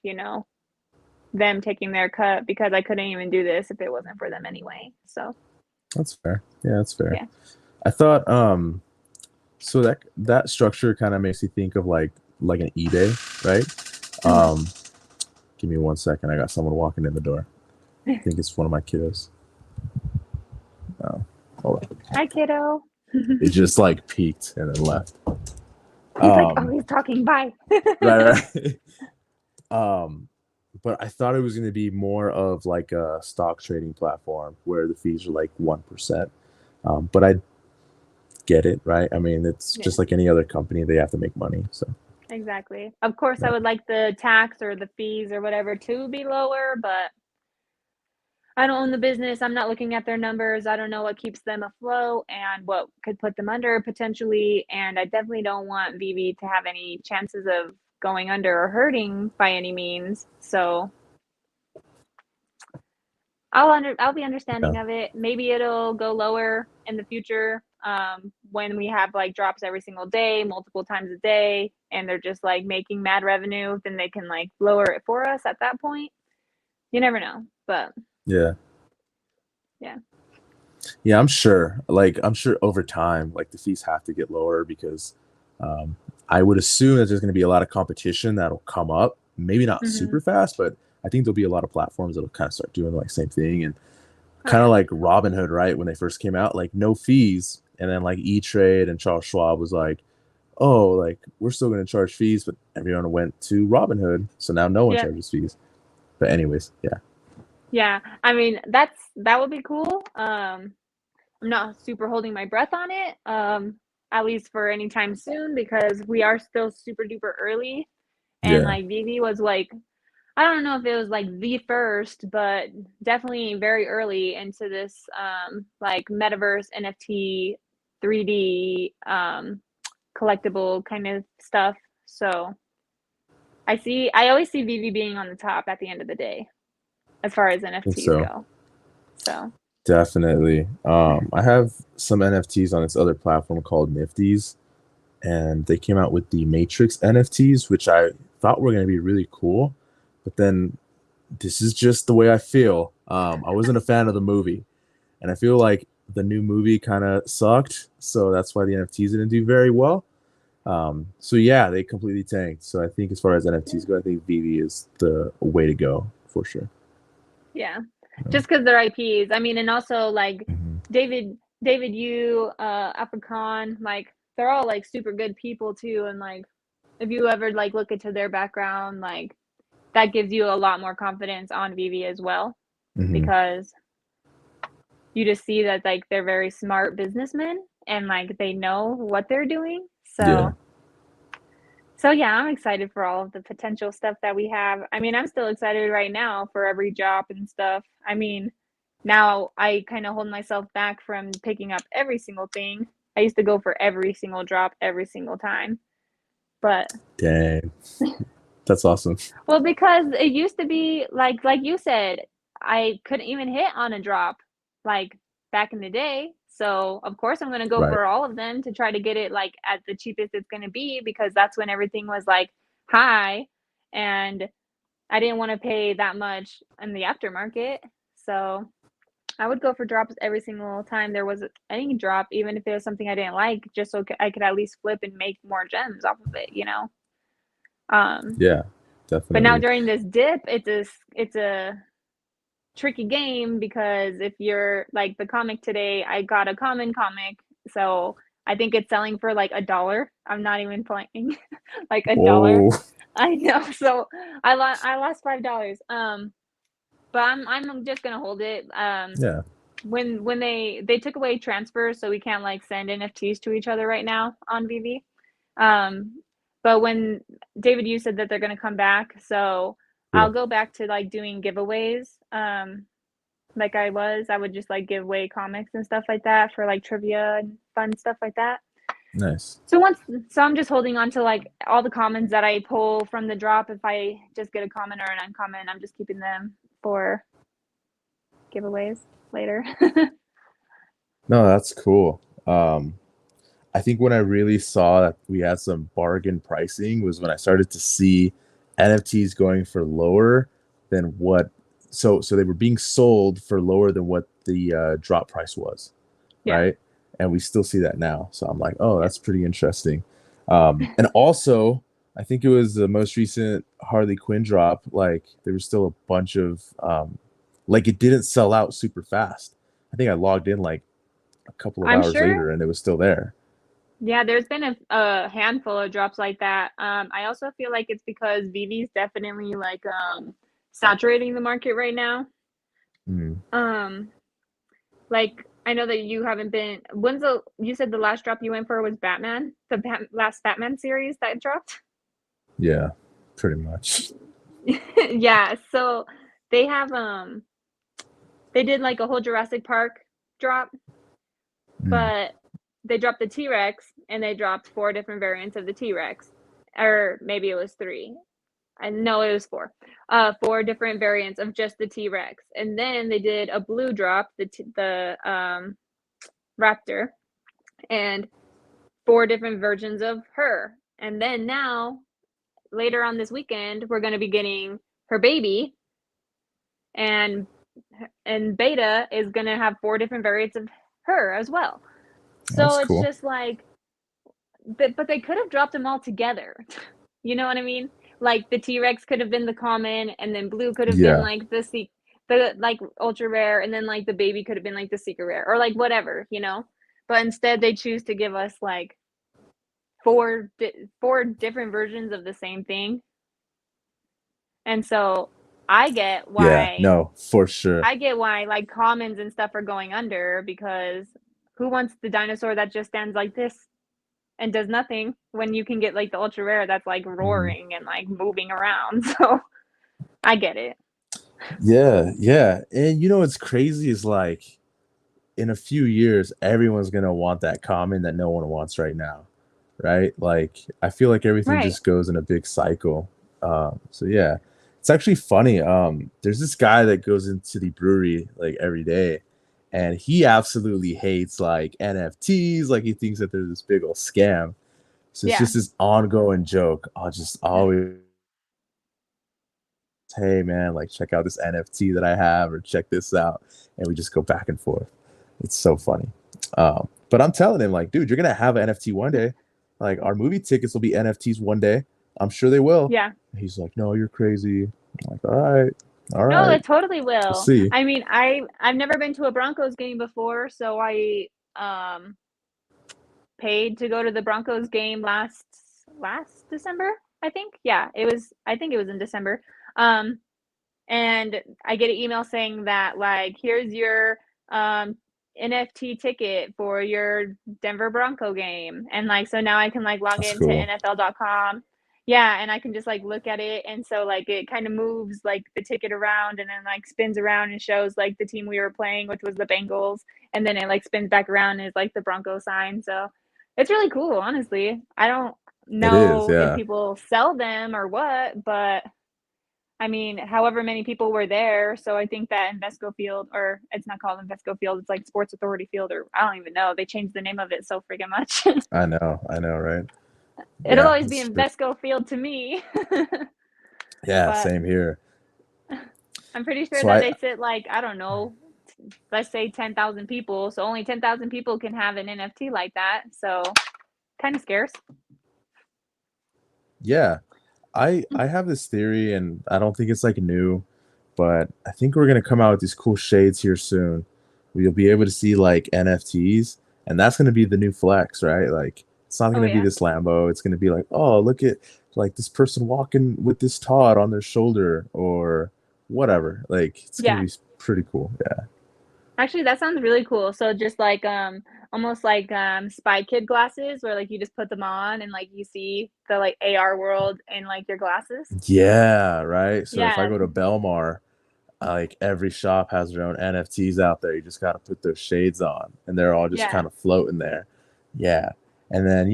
them taking their cut because I couldn't even do this if it wasn't for them anyway. So that's fair. Yeah, that's fair. yeah. I thought so that structure kind of makes me think of like an eBay, right? Mhm. Um, give me 1 second. I got someone walking in the door. I think it's one of my kiddos. Oh, hold on. Hi, kiddo. It just like peeked and then left. He's like, oh, Um, he's talking. Bye. right, right. um, but I thought it was going to be more of like a stock trading platform where the fees are like 1%. But I get it, right? I mean, it's Yeah, just like any other company; they have to make money. So, exactly. Of course, I yeah, would like the tax or the fees or whatever to be lower, but I don't own the business. I'm not looking at their numbers. I don't know what keeps them afloat and what could put them under potentially. And I definitely don't want VV to have any chances of going under or hurting by any means. So I'll be yeah, understanding of it. Maybe it'll go lower in the future, when we have like drops every single day, multiple times a day, and they're just like making mad revenue. Then they can like lower it for us at that point. You never know, but yeah. yeah. Yeah, I'm sure. Like, I'm sure over time, like the fees have to get lower because um, I would assume that there's going to be a lot of competition that'll come up. Maybe not Hmm. super fast, but I think there'll be a lot of platforms that'll kind of start doing like same thing and Oh kind of yeah, like Robinhood, right? When they first came out, like no fees, and then like E Trade and Charles Schwab was like, oh, like we're still going to charge fees, but everyone went to Robinhood, so now no one yeah, charges fees. But anyways, yeah, yeah. I mean, that would be cool. I'm not super holding my breath on it, at least for any time soon, because we are still super duper early. And yeah, like VV was like, I don't know if it was like the first, but definitely very early into this like metaverse NFT 3D collectible kind of stuff. So I always see VV being on the top at the end of the day as far as I think NFTs so. go. So Definitely. I have some NFTs on this other platform called Nifties, and they came out with the Matrix NFTs, which I thought were going to be really cool. But then this is just the way I feel. I wasn't a fan of the movie, and I feel like the new movie kind of sucked, so that's why the NFTs didn't do very well. So yeah, they completely tanked. So I think as far as NFTs go, I think VV is the way to go for sure. yeah, Yeah. just because they're IPs. I mean, and also like Mhm. David Yu, African, like they're all like super good people too. And like if you ever like look into their background, like that gives you a lot more confidence on VV as well, Mhm. because you just see that like they're very smart businessmen and like they know what they're doing. Yeah. So yeah, I'm excited for all of the potential stuff that we have. I mean, I'm still excited right now for every drop and stuff. I mean, now I kind of hold myself back from picking up every single thing. I used to go for every single drop every single time. But Dang. That's awesome. well, because it used to be like you said, I couldn't even hit on a drop like back in the day. So of course I'm gonna go Right. for all of them to try to get it like at the cheapest it's gonna be, because that's when everything was like high, and I didn't want to pay that much in the aftermarket. So I would go for drops every single time there was any drop, even if it was something I didn't like, just so I could at least flip and make more gems off of it. Um, Yeah, but now definitely. during this dip, it's a tricky game because if you're like the comic today, I got a common comic, so I think it's selling for like $1. I'm not even playing, like $1. Whoa. I know, so I lost $5. But I'm just gonna hold it. Yeah. When they took away transfers, so we can't like send NFTs to each other right now on VV. But when David, you said that they're gonna come back, so Yeah. I'll go back to like doing giveaways. Like I would just like give away comics and stuff like that for like trivia and fun stuff like that. Nice. So I'm just holding on to like all the commons that I pull from the drop. If I just get a common or an uncommon, I'm just keeping them for giveaways later. No, that's cool. I think when I really saw that we had some bargain pricing was when I started to see NFTs going for lower than what. So they were being sold for lower than what the drop price was, Yeah. right? And we still see that now. So I'm like, oh, Yeah. that's pretty interesting. And also, I think it was the most recent Harley Quinn drop. Like there was still a bunch of like it didn't sell out super fast. I think I logged in like a couple of I'm hours sure. later and it was still there. Yeah, there's been a handful of drops like that. I also feel like it's because VV's definitely like saturating the market right now. Mm. Um, like I know that you haven't been. You said the last drop you went for was Batman, last Batman series that dropped. Yeah, pretty much. Yeah, so they have they did like a whole Jurassic Park drop, Mm. but they dropped the T-Rex and they dropped 4 different variants of the T-Rex, or maybe it was 3. I know it was 4. 4 different variants of just the T-Rex, and then they did a blue drop, the Raptor, and 4 different versions of her. And then now, later on this weekend, we're going to be getting her baby, and Beta is going to have 4 different variants of her as well. So That's it's cool. just like, but they could have dropped them all together. You know what I mean? Like the T-Rex could have been the common, and then blue could have been Yeah, like the like ultra rare, and then like the baby could have been like the secret rare, or like whatever, you know. But instead, they choose to give us like 4 different versions of the same thing, and so I get yeah, why no, for sure. like commons and stuff are going under, because who wants the dinosaur that just stands like this and does nothing when you can get like the ultra rare that's like Mhm. roaring and like moving around? So I get it. Yeah, yeah. And you know what's crazy is like in a few years, everyone's gonna want that common that no one wants right now, right? Like I feel like everything Right. just goes in a big cycle. So yeah, it's actually funny. There's this guy that goes into the brewery like every day, and he absolutely hates like NFTs. Like he thinks that they're this big old scam. So it's Yeah. just this ongoing joke. I'll just always, hey man, like check out this NFT that I have, or check this out, and we just go back and forth. It's so funny. But I'm telling him like, dude, you're gonna have an NFT one day. Like our movie tickets will be NFTs one day. I'm sure they will. Yeah. And he's like, no, you're crazy. I'm like, all No, right, it totally we'll will. see. I mean, I've never been to a Broncos game before, so I um paid to go to the Broncos game last December, I think. Yeah, I think it was in December. Um and I get an email saying that like here's your NFT ticket for your Denver Bronco game. And like so now I can like log That's into cool. NFL.com. Yeah, and I can just like look at it, and so like it kind of moves like the ticket around and then like spins around and shows like the team we were playing, which was the Bengals, and then it like spins back around and is like the Bronco sign. So it's really cool, honestly. I don't It is, know if yeah. people sell them or what, but I mean, however many people were there. So I think that Invesco Field, or it's not called Invesco Field, it's like Sports Authority Field, or I don't even know. They changed the name of it so freaking much. I know, right? It'll Yeah, always be Invesco Field to me. yeah, But same here. I'm pretty sure So that I they sit like, I don't know, let's say 10,000 people. So only 10,000 people can have an NFT like that. So kind of scarce. yeah, I have this theory, and I don't think it's like new, but I think we're gonna come out with these cool shades here soon. You'll be able to see like NFTs, and that's gonna be the new flex, right? Like it's not Oh gonna be yeah. this Lambo. It's gonna be like, oh, look at like this person walking with this Todd on their shoulder or whatever. Like it's gonna Yeah. be pretty cool. Yeah. Actually, that sounds really cool. So just like almost like Spy Kid glasses where like you just put them on and like you see the like AR world in like your glasses. Yeah, right. So if I Yeah. go to Belmar, like every shop has their own NFTs out there. You just got to put those shades on, and they're all just Yeah. kind of floating there. Yeah, and then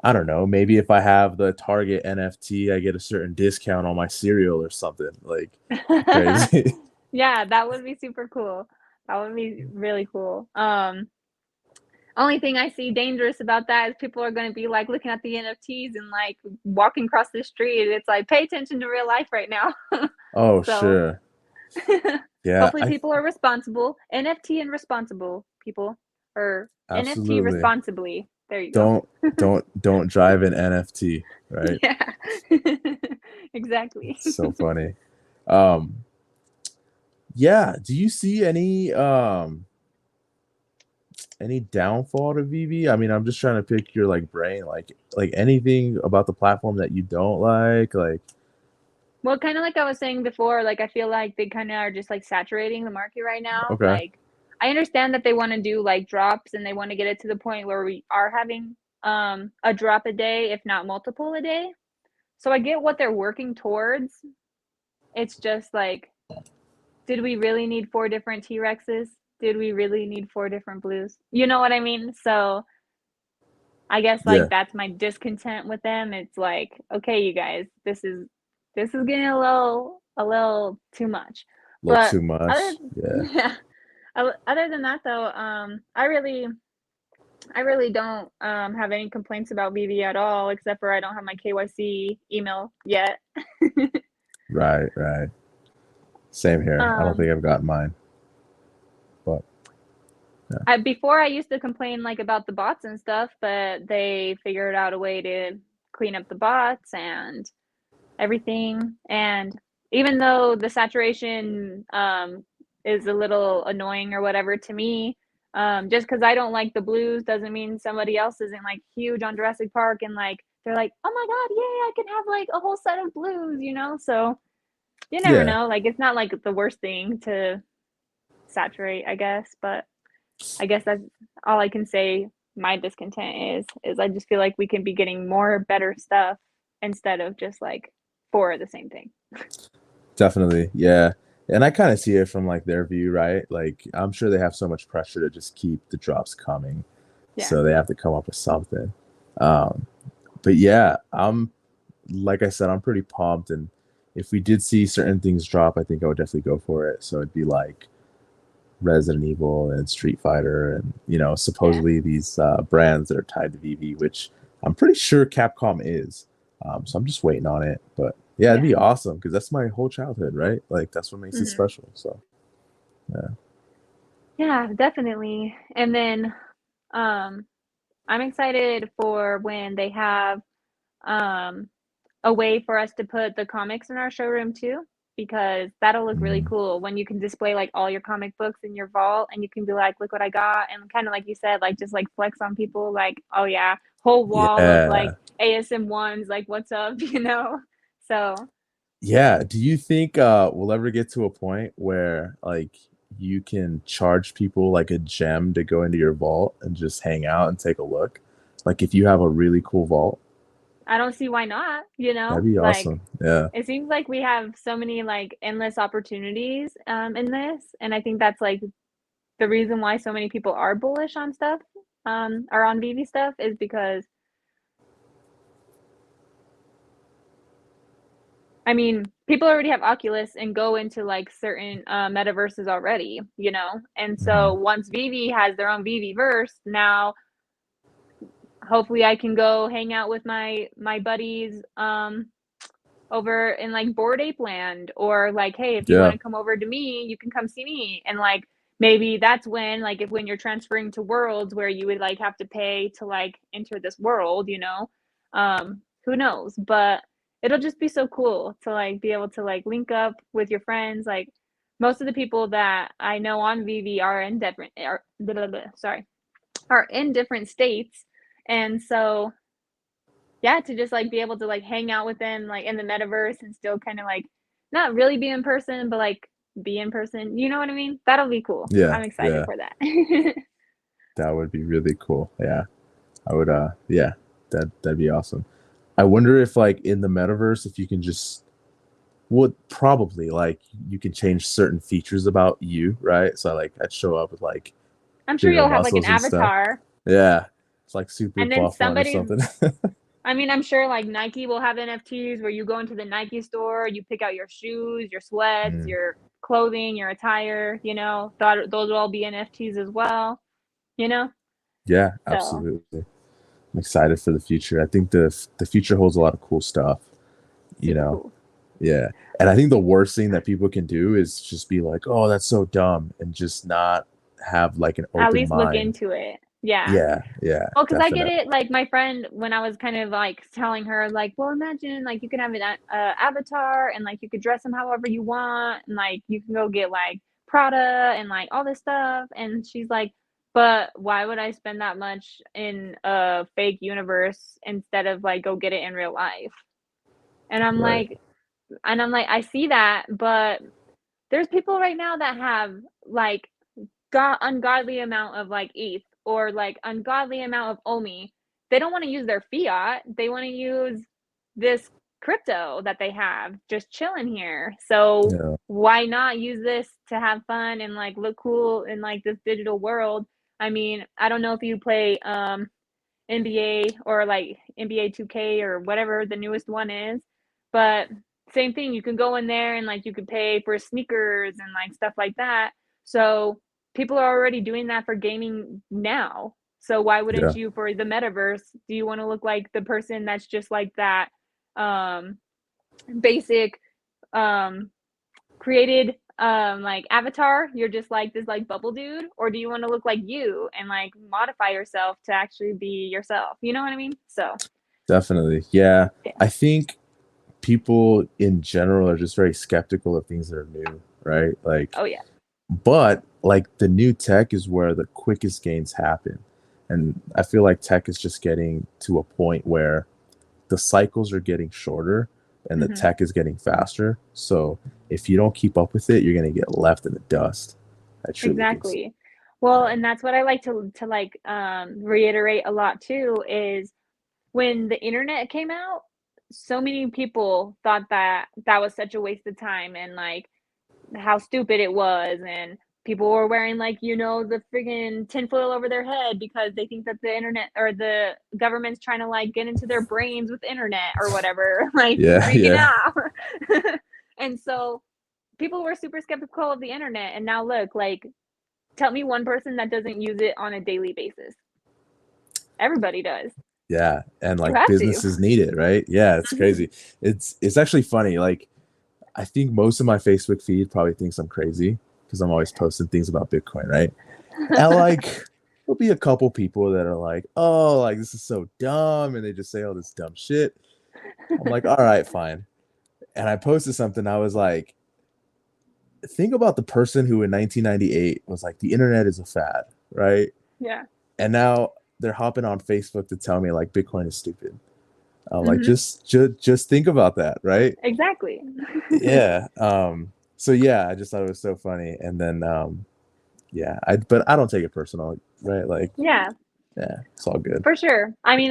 I don't know. Maybe if I have the Target NFT, I get a certain discount on my cereal or something. Like, be crazy. Yeah, that would be super cool. That would be really cool. Only thing I see dangerous about that is people are going to be like looking at the NFTs and like walking across the street. It's like pay attention to real life right now. Oh, So sure. Yeah, hopefully I people are responsible. NFT and responsible people or NFT absolutely responsibly. There you go. don't drive an NFT, right? Yeah. Exactly. It's so funny. Um, yeah. Do you see any downfall to VV? I mean, I'm just trying to pick your like brain, like anything about the platform that you don't like. Well, kind of like I was saying before, like I feel like they kind of are just like saturating the market right now. Okay, Like I understand that they want to do like drops and they want to get it to the point where we are having a drop a day, if not multiple a day. So I get what they're working towards. It's just like, did we really need four different T-Rexes? Did we really need four different blues? You know what I mean? So I guess like yeah, that's my discontent with them. It's like, okay, you guys, this is getting a little too much. a little But too other much. Yeah, yeah, other than that though, I really don't have any complaints about VV at all, except for I don't have my KYC email yet. right, right. Same here. I don't um think I've gotten mine, but yeah, before I used to complain like about the bots and stuff, but they figured out a way to clean up the bots and everything. And even though the saturation is a little annoying or whatever to me, just because I don't like the blues doesn't mean somebody else isn't like huge on Jurassic Park and like they're like, oh my god, yay, I can have like a whole set of blues. So you never yeah, know. Like it's not like the worst thing to saturate, I guess. But I guess that's all I can say. My discontent is I just feel like we can be getting more better stuff instead of just like four of the same thing. definitely, yeah. And I kind of see it from like their view, right? Like I'm sure they have so much pressure to just keep the drops coming, Yeah. so they have to come up with something. Um, but yeah, I'm like I said, I'm pretty pumped, and if we did see certain things drop, I think I would definitely go for it. So it'd be like Resident Evil and Street Fighter, and Yeah. supposedly these brands that are tied to VV, which I'm pretty sure Capcom is. So I'm just waiting on it. But yeah, it'd Yeah. be awesome because that's my whole childhood, right? Like that's what makes it Hmm. special. So yeah, Yeah, definitely. And then um I'm excited for when they have um a way for us to put the comics in our showroom too, because that'll look really mm, cool when you can display like all your comic books in your vault and you can be like, look what I got. And kind of like you said, like just like flex on people, like, oh yeah, whole wall of like yeah, ASM ones, like what's up? So yeah. Do you think we'll ever get to a point where like you can charge people like a gem to go into your vault and just hang out and take a look? Like if you have a really cool vault. I don't see why not, That'd be like awesome. Yeah, it seems like we have so many like endless opportunities in this. And I think that's like the reason why so many people are bullish on stuff, or on VV stuff is because I mean, people already have Oculus and go into like certain metaverses already. And so mhm. once VV has their own VV verse, now hopefully I can go hang out with my buddies over in like Bored Ape Land, or like, hey, if you want Yeah, to come over to me, you can come see me. And like maybe that's when like if when you're transferring to worlds where you would like have to pay to like enter this world, who knows? But it'll just be so cool to like be able to like link up with your friends. Like most of the people that I know on VV are in different sorry, are in different states. And so yeah, to just like be able to like hang out with them like in the metaverse and still kind of like not really be in person, but like be in person. You know what I mean? That'll be cool. Yeah, I'm excited yeah, for that. that would be really cool. Yeah, I would. Yeah, that'd be awesome. I wonder if like in the metaverse, if you can just would probably like you can change certain features about you, right? So like I'd show up with like I'm sure bigger you'll have like an muscles and stuff. avatar, Yeah, it's like super and then buff one or somebody's, something. I mean, I'm sure like Nike will have NFTs where you go into the Nike store, you pick out your shoes, your sweats, Mm, your clothing, your attire, you know, those will all be NFTs as well, you know? yeah, So absolutely. I'm excited for the future. I think the future holds a lot of cool stuff. You super know, cool. yeah. And I think the worst thing that people can do is just be like, "Oh, that's so dumb," and just not have like an At open least look mind. into it. Yeah. Yeah, yeah, Well, because I get definitely. it. Like my friend, when I was kind of like telling her, like, well, imagine like you can have an avatar and like you could dress him however you want, and like you can go get like Prada and like all this stuff. And she's like, but why would I spend that much in a fake universe instead of like go get it in real life? And I'm Right. like, I see that, but there's people right now that have like got ungodly amount of like ETH or like ungodly amount of OMI. They don't want to use their fiat. They want to use this crypto that they have just chilling here. So Yeah. why not use this to have fun and like look cool in like this digital world? I mean, I don't know if you play NBA or like NBA 2K or whatever the newest one is. But same thing, you can go in there and like you could pay for sneakers and like stuff like that. So people are already doing that for gaming now. So why wouldn't Yeah. you for the metaverse? Do you want to look like the person that's just like that um basic um created like avatar, you're just like this like bubble dude, or do you want to look like you and like modify yourself to actually be yourself, you know what I mean? So Definitely. Yeah. yeah. I think people in general are just very skeptical of things that are new, right? Like, Oh yeah. but like the new tech is where the quickest gains happen. And I feel like tech is just getting to a point where the cycles are getting shorter and the Hmm. tech is getting faster. So if you don't keep up with it, you're going to get left in the dust. I truly think so. Exactly. Well, Yeah. and that's what I like to like reiterate a lot too is when the internet came out, so many people thought that that was such a waste of time and like how stupid it was, and people were wearing like the friggin' tinfoil over their head because they think that the internet or the government's trying to like get into their brains with internet or whatever, like Yeah. freaking Yeah. out. And so people were super skeptical of the internet, and now look, like tell me one person that doesn't use it on a daily basis. Everybody does. Yeah. And You like have to. businesses need it, right? Yeah. It's Hmm. crazy. It's actually funny. Like, I think most of my Facebook feed probably thinks I'm crazy because I'm always posting things about Bitcoin, right? And like, there'll be a couple people that are like, "Oh, like this is so dumb," and they just say all this dumb shit. I'm like, "All right, fine." And I posted something. I was like, "Think about the person who in 1998 was like, the internet is a fad, right?" Yeah. And now they're hopping on Facebook to tell me like Bitcoin is stupid. I'm like, Hmm. just think about that, right? Exactly. Yeah. So yeah, I just thought it was so funny. And then yeah, but I don't take it personal, right? Like, Yeah. yeah, it's all good. For sure. I mean,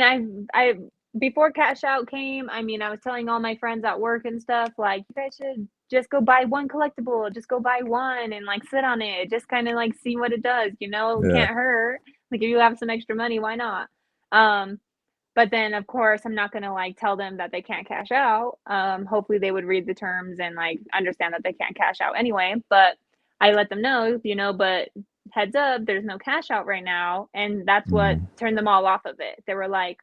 I before cash out came, I mean, I was telling all my friends at work and stuff, like, you guys should just go buy one collectible, just go buy one and like sit on it, just kind of like see what it does, it Yeah. can't hurt. Like if you have some extra money, why not? Um, but then of course I'm not gonna like tell them that they can't cash out. Hopefully they would read the terms and like understand that they can't cash out anyway. But I let them know, but heads up, there's no cash out right now. And that's what Mhm. turned them all off of it. They were like,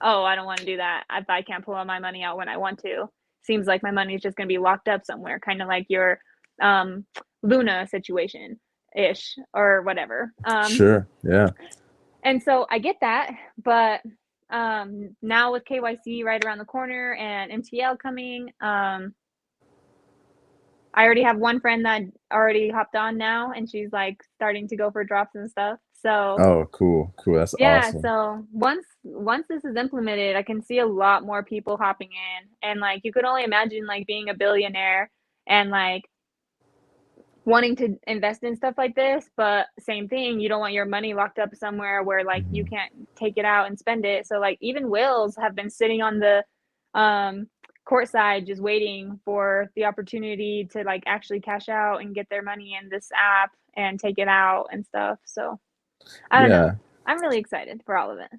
oh, I don't want to do that. If I can't pull out my money out when I want to. Seems like my money is just gonna be locked up somewhere, kind of like your um Luna situation ish or whatever. Sure. Yeah. And so I get that, but now with KYC right around the corner and MTL coming, I already have one friend that already hopped on now, and she's like starting to go for drops and stuff. So Oh, cool, cool. That's yeah, awesome. so once this is implemented, I can see a lot more people hopping in, and like you could only imagine like being a billionaire and like wanting to invest in stuff like this, but same thing, you don't want your money locked up somewhere where like you Mhm. can't take it out and spend it. So like even wills have been sitting on the courtside just waiting for the opportunity to like actually cash out and get their money in this app and take it out and stuff. So I don't know. Yeah, I'm really excited for all of it.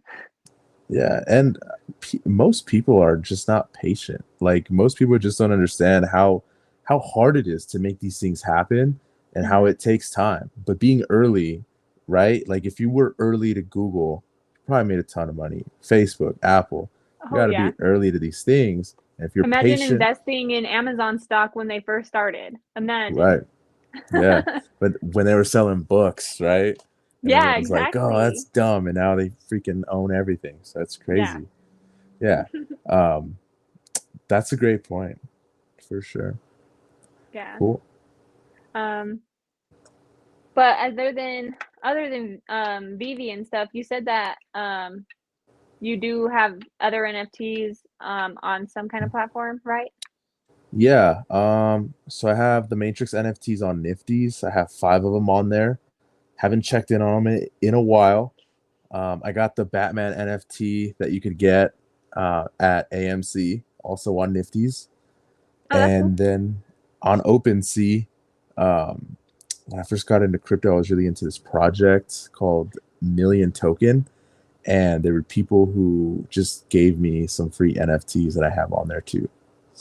yeah, and most people are just not patient. Like most people just don't understand how hard it is to make these things happen and how Mm-hmm. it takes time. But being early, right? Like if you were early to Google, you probably made a ton of money. Facebook, Apple, you Oh got to yeah. be early to these things. And if you're Imagine patient, investing in Amazon stock when they first started. Imagine. right? Yeah, but when they were selling books, right? And Yeah, everyone's like, "Oh, that's exactly. dumb," and now they freaking own everything. So that's Yeah. crazy. Yeah, um, that's a great point for sure. Yeah. Cool. Um, but other than VeVe and stuff, you said that you do have other NFTs on some kind of platform, right? Yeah. So I have the Matrix NFTs on Nifty's. I have 5 of them on there. Haven't checked in on them in a while. I got the Batman NFT that you could get at AMC, also on Nifty's. Oh, that's cool. And then on OpenSea, um, when I first got into crypto, I was really into this project called Million Token. And there were people who just gave me some free NFTs that I have on there too.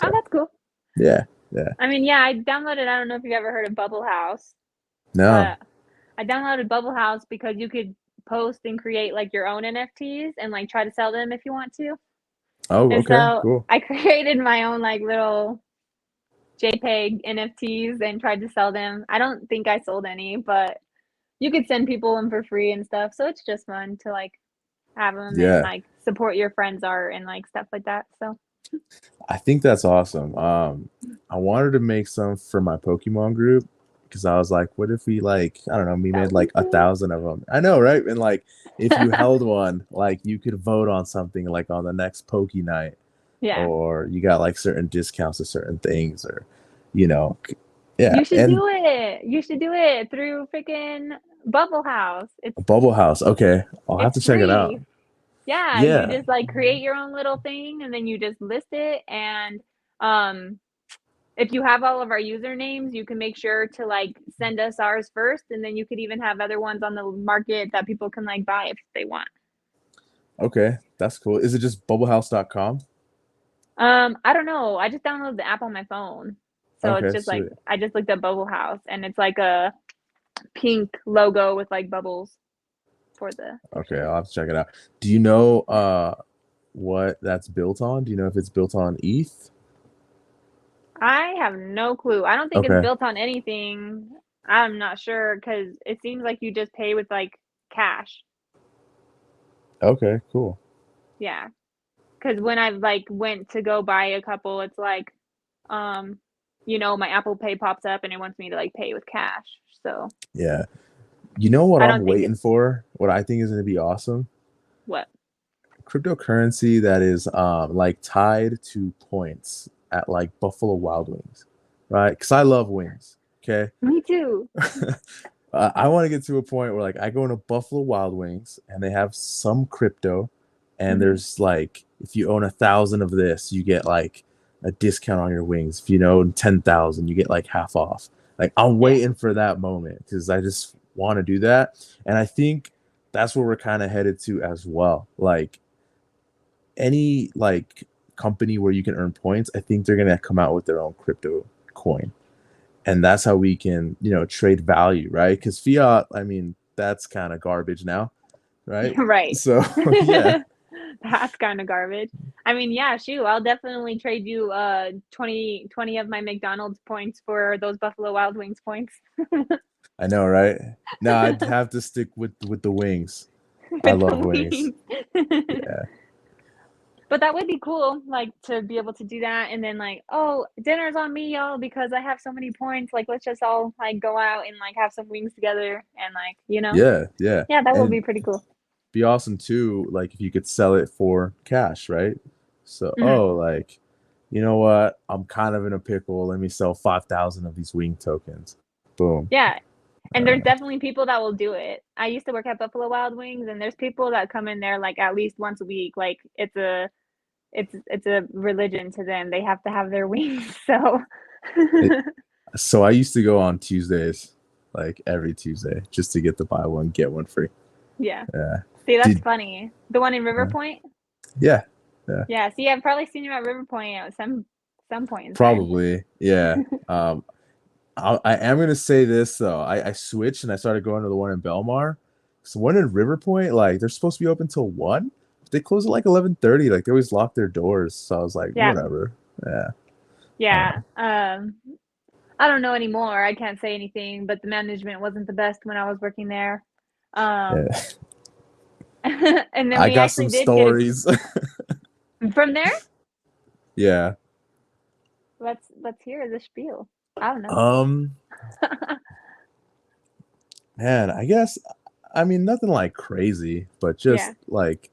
Oh, So that's cool. yeah, yeah. I mean, yeah, I downloaded. I don't know if you've ever heard of Bubble House, No. but I downloaded Bubble House because you could post and create like your own NFTs and like try to sell them if you want to. Oh, And okay, so cool. I created my own like little JPEG NFTs and tried to sell them. I don't think I sold any, but you could send people them for free and stuff. So it's just fun to like have them and Yeah, like support your friends' art and like stuff like that. So I think that's awesome. I wanted to make some for my Pokemon group because I was like, what if we like, I don't know, we that made would be like a cool. thousand of them. I know, right? And like, if you held one, like you could vote on something like on the next Poke Night, Yeah. or you got like certain discounts to certain things, or you know, yeah. You should And do it. You should do it through freaking Bubble House. It's a Bubble House. Okay, I'll have it's to check it out. free. Yeah, you Yeah. just like create your own little thing and then you just list it and um if you have all of our usernames, you can make sure to like send us ours first and then you could even have other ones on the market that people can like buy if they want. Okay, that's cool. Is it just bubblehouse.com? I don't know. I just downloaded the app on my phone. So it's Okay, just like sweet. I just looked at Bubble House and it's like a pink logo with like bubbles for the Okay, picture. I'll have to check it out. Do you know what that's built on? Do you know if it's built on ETH? I have no clue. I don't think it's Okay. built on anything. I'm not sure because it seems like you just pay with like cash. Okay, cool. Yeah. Because when I like went to go buy a couple, it's like, um, my Apple Pay pops up and it wants me to like pay with cash. So Yeah. You know what I I'm don't think waiting it's for? What I think is going to be awesome? what. Cryptocurrency that is like tied to points at like Buffalo Wild Wings, right? Because I love wings. Okay. Me too. I want to get to a point where like I go into Buffalo Wild Wings and they have some crypto, and Hmm. there's like if you own 1,000 of this, you get like a discount on your wings. If you own 10,000, you get like half off. Like I'm Yeah. waiting for that moment because I just want to do that, and I think that's where we're kind of headed to as well. Like any like company where you can earn points, I think they're gonna come out with their own crypto coin, and that's how we can trade value, right? Because fiat, I mean, that's kind of garbage now, right? Right. So yeah, That's kind of garbage. I mean, yeah, shoot, I'll definitely trade you 20 of my McDonald's points for those Buffalo Wild Wings points. I know, right? Now I'd have to stick with the wings. I With love the wings. wings. Yeah. But that would be cool, like, to be able to do that, and then, like, "Oh, dinner's on me, y'all, because I have so many points, like, let's just all, like, go out and, like, have some wings together," and, like, you know? Yeah, yeah. Yeah, that would And be pretty cool. be awesome too, like if you could sell it for cash, right? So, Mhm. oh, like, you know what? I'm kind of in a pickle. Let me sell 5,000 of these wing tokens. Boom. Yeah, and there's definitely people that will do it. I used to work at Buffalo Wild Wings, and there's people that come in there, like, at least once a week, like, it's a religion to them, they have to have their wings, so It, so I used to go on Tuesdays, like every Tuesday, just to get the buy one get one free. Yeah. Yeah. See, that's Did funny. The one in River Point? yeah, yeah. Yeah, see, I've probably seen you at River Point at some point in time. Probably. Yeah. I am gonna say this though. I switched and I started going to the one in Belmar. So one in River Point, like they're supposed to be open till 1. They close at like 11:30. Like they always lock their doors. So I was like, Yeah. whatever. Yeah. Yeah, I don't know anymore, I can't say anything, but the management wasn't the best when I was working there. Um, Yeah. and then I we got actually some did get stories. a from there? Yeah. Let's hear the spiel. I don't know. Um, man, I guess I mean nothing like crazy, but Yeah. just like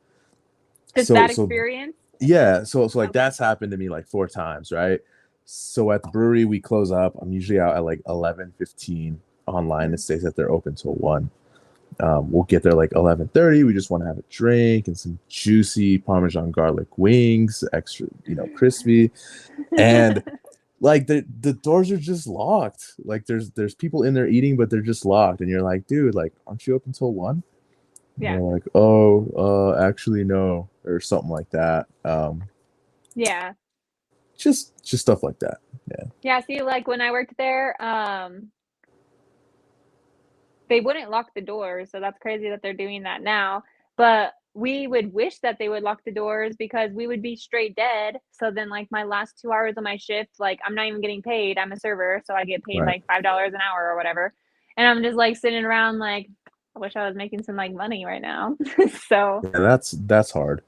Just so bad so experience? yeah, so like Okay. that's happened to me like 4 times, right? So at the brewery we close up. I'm usually out at like 11:15. Online it Mhm. states that they're open till 1. We'll get there like 11:30. We just want to have a drink and some juicy Parmesan garlic wings, extra, crispy. And like the doors are just locked. Like there's people in there eating, but they're just locked. And you're like, dude, like, aren't you open till 1? And Yeah. they're like, oh, actually no, or something like that. Yeah. Just stuff like that. Yeah. Yeah, see, like, when I worked there, they wouldn't lock the doors, so that's crazy that they're doing that now, but we would wish that they would lock the doors because we would be straight dead, so then, like, my last 2 hours of my shift, like, I'm not even getting paid, I'm a server, so I get paid, Right. like, $5 an hour or whatever, and I'm just, like, sitting around like, "I wish I was making some, like, money right now." So, Yeah, that's hard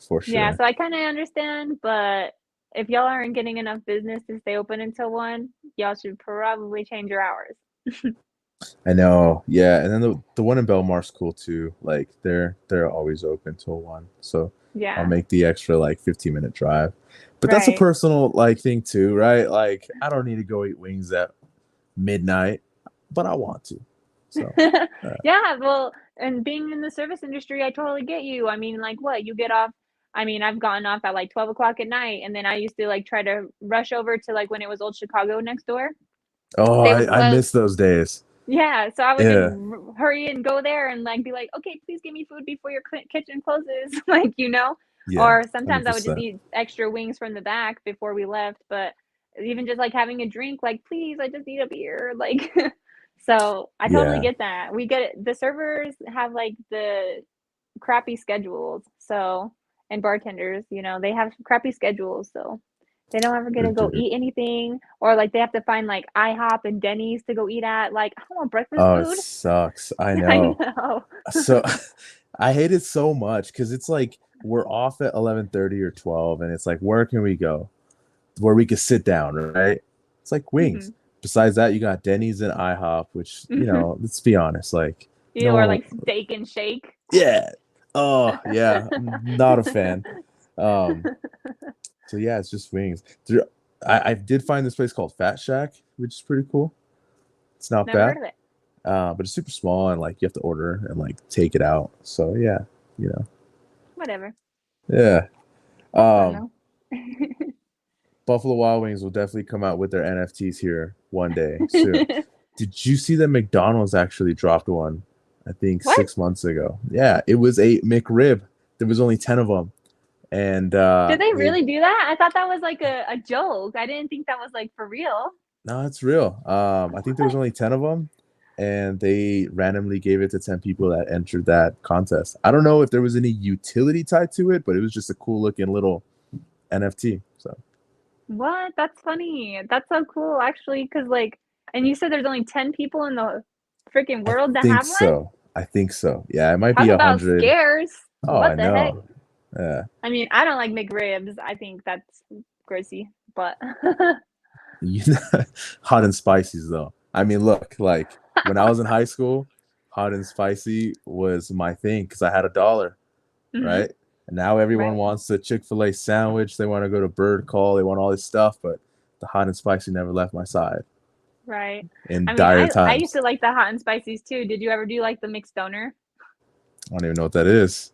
for yeah, sure. so I kinda understand, but if y'all aren't getting enough business to stay open until 1, y'all should probably change your hours. I know. Yeah, and then the one in Belmar's cool too. Like they're always open till 1. So I'll Yeah, make the extra like 15-minute drive. But that's a right. personal like thing too, right? Like I don't need to go eat wings at midnight, but I want to. So, Yeah, well, and being in the service industry, I totally get you. I mean, like, what, you get off I mean, I've gotten off at, like, 12 o'clock at night, and then I used to, like, try to rush over to, like, when it was Old Chicago next door. oh, They would I close miss those days. Yeah, so I would just Yeah. r hurry and go there and, like, be like, "Okay, please give me food before your kitchen closes," like, you know? Yeah. Or sometimes I would just 100%. eat extra wings from the back before we left, but even just, like, having a drink, like, "Please, I just need a beer," like, so I totally Yeah. get that. We get it the servers have, like, the crappy schedules, so and bartenders, they have crappy schedules, so they don't ever get Sure to go do. eat anything, or, like, they have to find, like, IHOP and Denny's to go eat at, like, I don't want breakfast Oh, it food. sucks. I I know. know. So I hate it so much because it's like we're off at 11:30 or 12, and it's like, where can we go where we could sit down, right? It's like wings. Mhm. Besides that, you got Denny's and IHOP, which, Mhm. let's be honest, like no Or, one, like, Steak and Shake. yeah. Oh, yeah. I'm not a fan. Um, so yeah, it's just wings. I did find this place called Fat Shack, which is pretty cool. It's not Never bad. heard of it. But it's super small and like you have to order and like take it out. So yeah, you know. Whatever. Yeah. That's fun, Um, though. Buffalo Wild Wings will definitely come out with their NFTs here one day soon. Did you see that McDonald's actually dropped one? I think What? 6 months ago. Yeah, it was a McRib. There was only 10 of them, and Did they they really do that? I thought that was, like, a joke. I didn't think that was, like, for real. no, it's real. I think there was What? only 10 of them, and they randomly gave it to 10 people that entered that contest. I don't know if there was any utility tied to it, but it was just a cool looking little NFT. So What? That's funny. That's so cool, actually, because like and you said there's only 10 people in the freaking I world that think have one? so. I think so. Yeah, it might be Talk a about hundred. scares. Oh, What I the heck? know. Yeah. I mean, I don't like McRibs. I think that's grossy, but You hot and spices though. I mean, look, like when I was in high school, hot and spicy was my thing because I had $1, hmm right? And now everyone right, wants a Chick-fil-A sandwich. They want to go to Bird Call. They want all this stuff, but the hot and spicy never left my side right. in I mean, dire I used to times. like the hot and spices too. Did you ever do like the mixed doner? I don't even know what that is.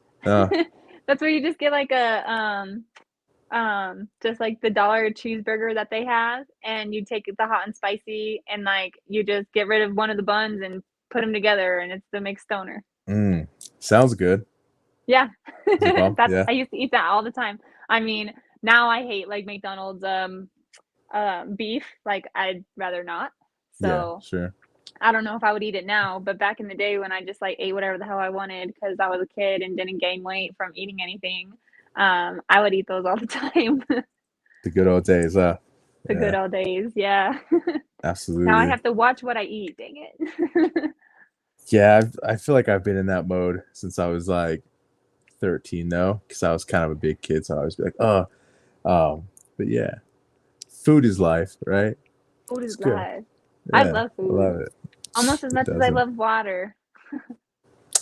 That's where you just get like a just like the dollar cheeseburger that they have, and you take the hot and spicy, and like you just get rid of one of the buns and put them together, and it's the mixed stoner. Mm, sounds good. Yeah, Is it bomb? that's Yeah. I used to eat that all the time. I mean, now I hate like McDonald's beef. Like I'd rather not. Yeah, So sure. I don't know if I would eat it now, but back in the day when I just like ate whatever the hell I wanted because I was a kid and didn't gain weight from eating anything, I would eat those all the time. The good old days. The good Yeah, old days, yeah. Now I absolutely. have to watch what I eat, dang it. Yeah, I feel like I've been in that mode since I was like 13 though, because I was kind of a big kid, so I was like, oh, but yeah, food is life, right? Food It's is good. life. I Yeah, love I food love it. almost as It much as I doesn't. love water.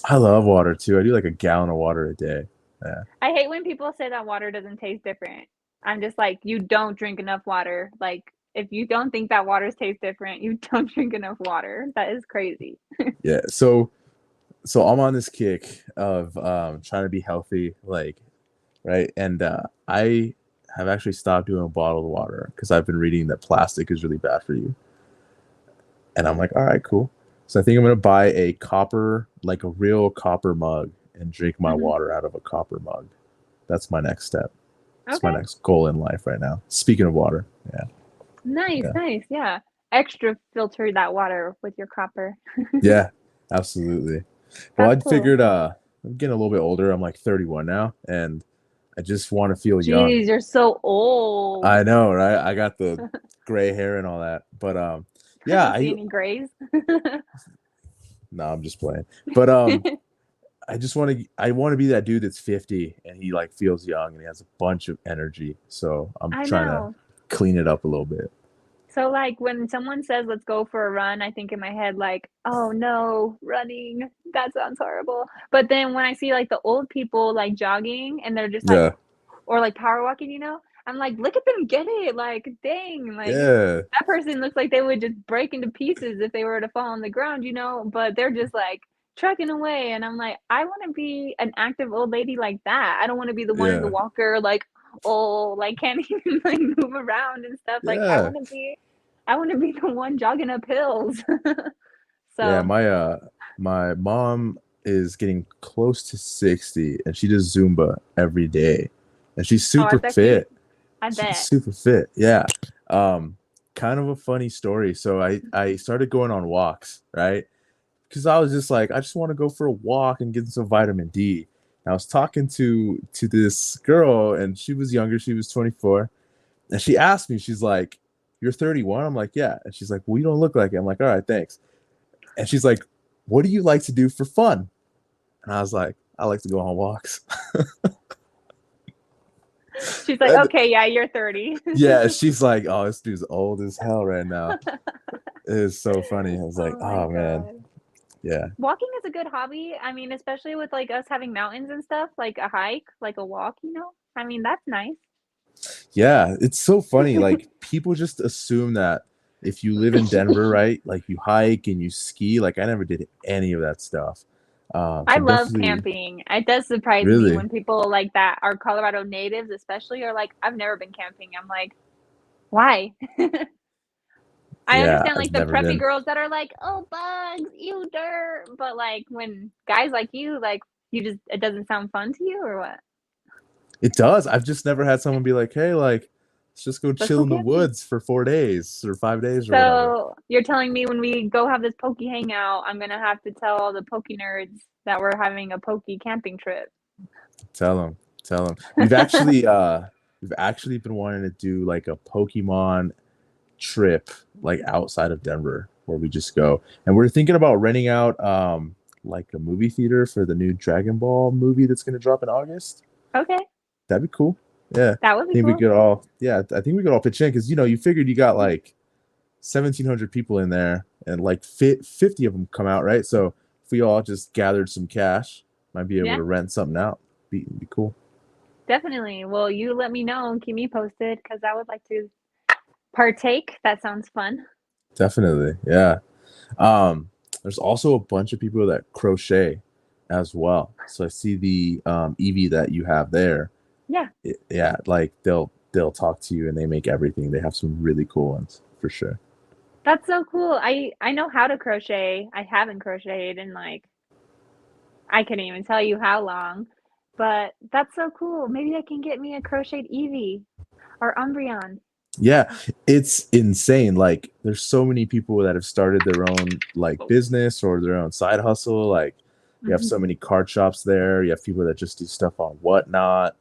I love water too. I do like a gallon of water a day. Yeah, I hate when people say that water doesn't taste different. I'm just like, you don't drink enough water. Like, if you don't think that waters taste different, you don't drink enough water. That is crazy. yeah. So I'm on this kick of trying to be healthy, like right, and I have actually stopped doing bottled water because I've been reading that plastic is really bad for you. And I'm like, all right, cool. So I think I'm gonna buy a copper, like a real copper mug, and drink my Mhm. water out of a copper mug. That's my next step. It's my Okay. next goal in life right now. Speaking of water, yeah, Nice, yeah, nice. Yeah. Extra filter that water with your copper. yeah, absolutely. Well, That's I cool. figured I'm getting a little bit older. I'm like 31 now, and I just want to feel young. Jeez, you're so old. I know, right? I got the gray hair and all that, but I yeah, don't see I any grays. no, I'm just playing. But I want to be that dude that's 50 and he like feels young and he has a bunch of energy. So I'm I trying to know. clean it up a little bit. So, like, when someone says, "Let's go for a run," I think in my head, like, "Oh no, running, that sounds horrible." But then when I see, like, the old people, like, jogging and they're just like Yeah. or, like, power walking, I'm like, "Look at them get it, like, dang, like, Yeah. that person looks like they would just break into pieces if they were to fall on the ground," but they're just, like, trucking away, and I'm like, "I wanna be an active old lady like that. I don't wanna be the one in the Yeah. walker, like, oh, like, can't even, like, move around and stuff, like, Yeah. I wanna be the one jogging up hills." Yeah. So My mom is getting close to 60 and she does Zumba every day. And she's oh, I super bet she fit. I She's bet. super fit. Yeah. Um, kind of a funny story. So I started going on walks, right? Because I was just like, I just want to go for a walk and get some vitamin D. And I was talking to this girl, and she was younger. She was 24, and she asked me, she's like, "You're 31?" I'm like, "Yeah." And she's like, "Well, you don't look like it." I'm like, "All right, thanks." And she's like, "What do you like to do for fun?" And I was like, "I like to go on walks." She's like, And "Okay, yeah, you're 30." yeah, she's like, "Oh, this dude's old as hell right now." It is so funny. I was like, Oh my "Oh man, god. yeah." Walking is a good hobby. I mean, especially with like us having mountains and stuff, like a hike, like a walk. I mean, that's nice. Yeah, it's so funny. Like people just assume that if you live in Denver, right, like you hike and you ski. Like I never did any of that stuff. I So I'm love definitely camping. It does surprise me really, when people like that are Colorado natives, especially, are like, I've never been camping. I'm like, why? I yeah, understand I've like the never preppy been. girls that are like, oh, bugs, ew, dirt. But like when guys like you, like, it doesn't sound fun to you or what? It does. I've just never had someone be like, "Hey, like, let's just go Let's chill go in the camping. woods for 4 days or 5 days or whatever." So you're telling me when we go have this pokey hangout, I'm gonna have to tell all the pokey nerds that we're having a pokey camping trip. Tell them, tell them. We've actually been wanting to do like a Pokemon trip like outside of Denver where we just go. And we're thinking about renting out like a movie theater for the new Dragon Ball movie that's going to drop in August. Okay. That'd be cool. Yeah, That would I be think we cool. could all. Yeah, I think we could all pitch in because you figured you got like 1,700 people in there, and like 50 of them come out, right? So if we all just gathered some cash, might be able Yeah, to rent something out. Be cool. definitely. Well, you let me know and keep me posted because I would like to partake. That sounds fun. Definitely, yeah. There's also a bunch of people that crochet as well. So I see the Evie that you have there. Yeah, Yeah, like they'll talk to you and they make everything. They have some really cool ones for sure. that's so cool. I know how to crochet. I haven't crocheted in like I couldn't even tell you how long, but that's so cool. Maybe I can get me a crocheted Eevee or Umbreon. Yeah, it's insane. Like there's so many people that have started their own like business or their own side hustle. Like you have so Mhm. many card shops there. You have people that just do stuff on Whatnot,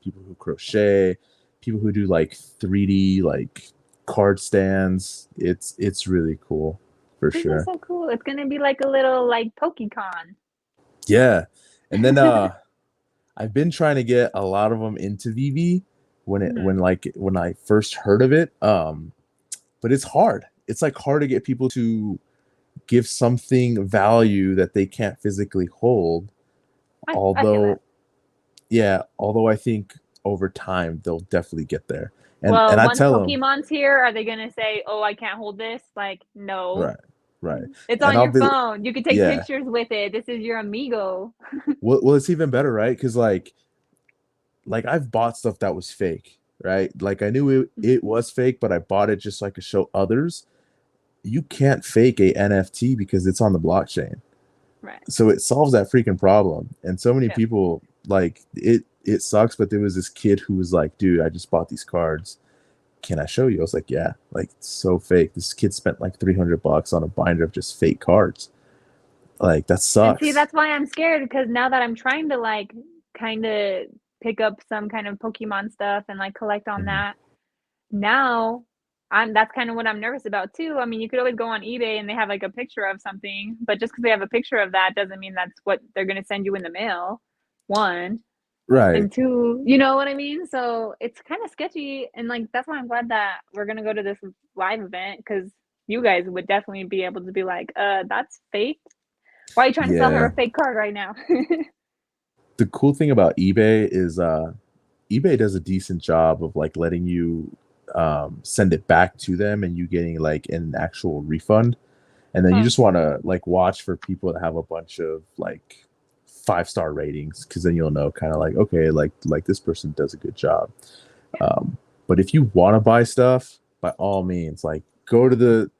people who crochet, people who do like 3D like card stands. It's really cool for This is sure. so cool. It's gonna be like a little like Pokemon. Yeah. And then I've been trying to get a lot of them into VV Mhm. when I first heard of it. But it's hard. It's like hard to get people to give something value that they can't physically hold. I feel that. Although, yeah, although I think over time they'll definitely get there. And Well, I once tell them, Pokemon's here, are they gonna say, "Oh, I can't hold this"? Like, no. right, right, It's and on I'll your be, phone. You can take yeah. pictures with it. This is your amigo. Well, it's even better, right? Because like I've bought stuff that was fake, right? Like I knew it was fake, but I bought it just so I could show others. You can't fake a NFT because it's on the blockchain. Right. So it solves that freaking problem. And so many Yep. people like it sucks, but there was this kid who was like, dude, I just bought these cards. Can I show you? I was like, yeah, like it's so fake. This kid spent like $300 on a binder of just fake cards. Like that And see, sucks. that's why I'm scared because now that I'm trying to like kind of pick up some kind of Pokemon stuff and like collect on Mhm. that, now I'm that's kind of what I'm nervous about too. I mean, you could always go on eBay and they have like a picture of something, but just because they have a picture of that doesn't mean that's what they're going to send you in the mail. One. Right. And two, you know what I mean? So it's kind of sketchy. And like, that's why I'm glad that we're going to go to this live event because you guys would definitely be able to be like, that's fake. Why are you trying to sell her Yeah. a fake card right now? The cool thing about eBay is eBay does a decent job of like letting you send it back to them and you getting like an actual refund. And then you Oh, just want to like watch for people that have a bunch of like 5-star ratings because then you'll know kind of like okay like this person does a good job. But if you want to buy stuff, by all means, like go to the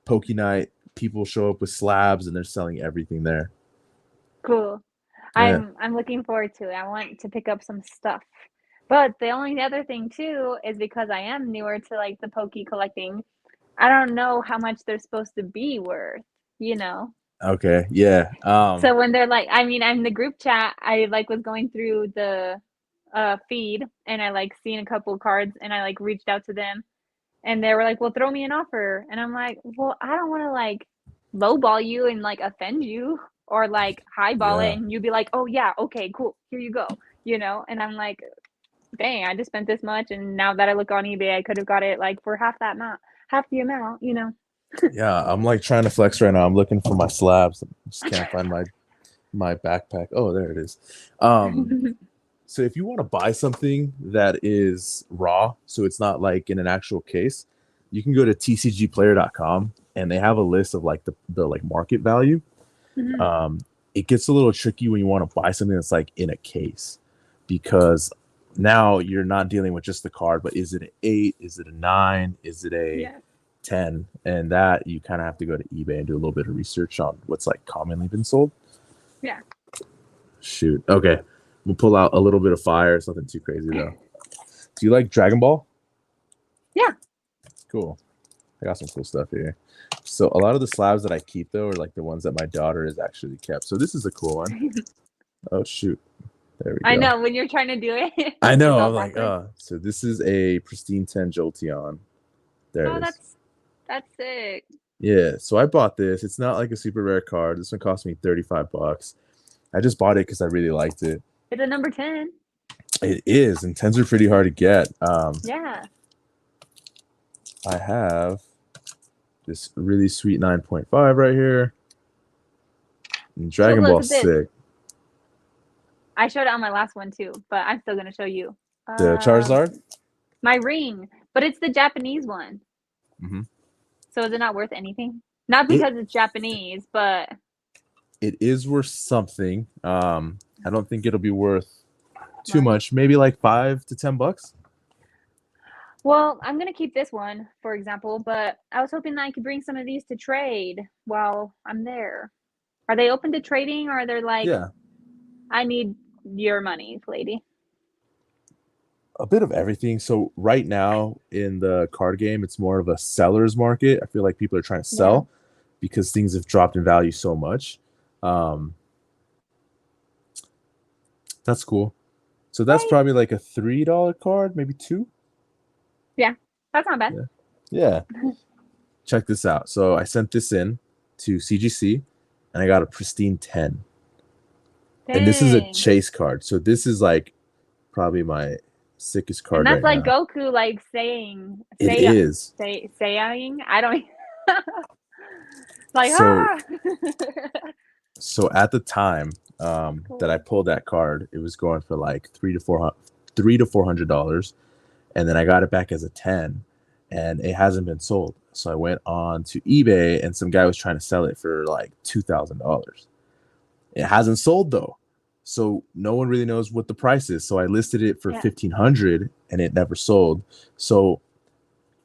Poke Night. People show up with slabs and they're selling everything there. cool. Yeah. I'm looking forward to it. I want to pick up some stuff. But the only other thing too is because I am newer to like the Poke collecting, I don't know how much they're supposed to be worth, you know? Okay. Yeah. So when they're like, I mean, I'm in the group chat, I like was going through the feed and I like seen a couple cards and I like reached out to them and they were like, "Well, throw me an offer." And I'm like, "Well, I don't want to like lowball you and like offend you or like highball it Yeah. and you'd be like, "Oh yeah, okay, cool. Here you go." You know? And I'm like, "Dang, I just spent this much and now that I look on eBay, I could have got it like for half that amount, half the amount, you know?" Yeah. I'm like trying to flex right now. I'm looking for my slabs. Just can't find my backpack. Oh, there it is. Um, so if you want to buy something that is raw, so it's not like in an actual case, you can go to tcgplayer.com and they have a list of like the like market value. Mhm. Um, it gets a little tricky when you want to buy something that's like in a case because now you're not dealing with just the card, but is it an 8? Is it a 9? Is it a Yeah. 10? And that you kind of have to go to eBay and do a little bit of research on what's like commonly been sold. Yeah. Shoot. Okay. We'll pull out a little bit of fire. It's nothing too crazy though. Do you like Dragon Ball? Yeah. Cool. I got some cool stuff here. So a lot of the slabs that I keep though are like the ones that my daughter has actually kept. So this is a cool one. Oh shoot. There we I go. know when you're trying to do it, I it's know. all I'm like, backwards. so this is a pristine 10 Jolteon. There Oh, it is. that's sick. Yeah. So I bought this. It's not like a super rare card. This one cost me $35. I just bought it because I really liked it. It's a number 10. It is, and 10s are pretty hard to get. Yeah. I have this really sweet 9.5 right here. And So Dragon look Ball at this. sick. I showed it on my last one too, but I'm still gonna show you. The Charizard. My ring, but it's the Japanese one. Mm-hmm. So is it not worth anything? Not It because it's Japanese, but it is worth something. I don't think it'll be worth too much. much. Maybe like $5 to $10. Well, I'm gonna keep this one, for example, but I was hoping that I could bring some of these to trade while I'm there. Are they open to trading, or are they like, Yeah, I need your money, lady? a bit of everything. So right now in the card game, it's more of a seller's market. I feel like people are trying to Yeah. sell because things have dropped in value so much. Um, that's cool. So that's Right. probably like a $3 card, maybe two. Yeah, that's not bad. Yeah. Yeah. Check this out. So I sent this in to CGC and I got a pristine 10. And this is a Dang. chase card. So this is like probably my sickest And card that's right like now. Goku, like It is. saying. I don't like So ah. so at the time that I Cool. pulled that card, it was going for like $300 to $400, and then I got it back as a 10, and it hasn't been sold. So I went on to eBay, and some guy was trying to sell it for like $2,000. It hasn't sold though, so no one really knows what the price is. So I listed it for Yeah, 1,500, and it never sold. So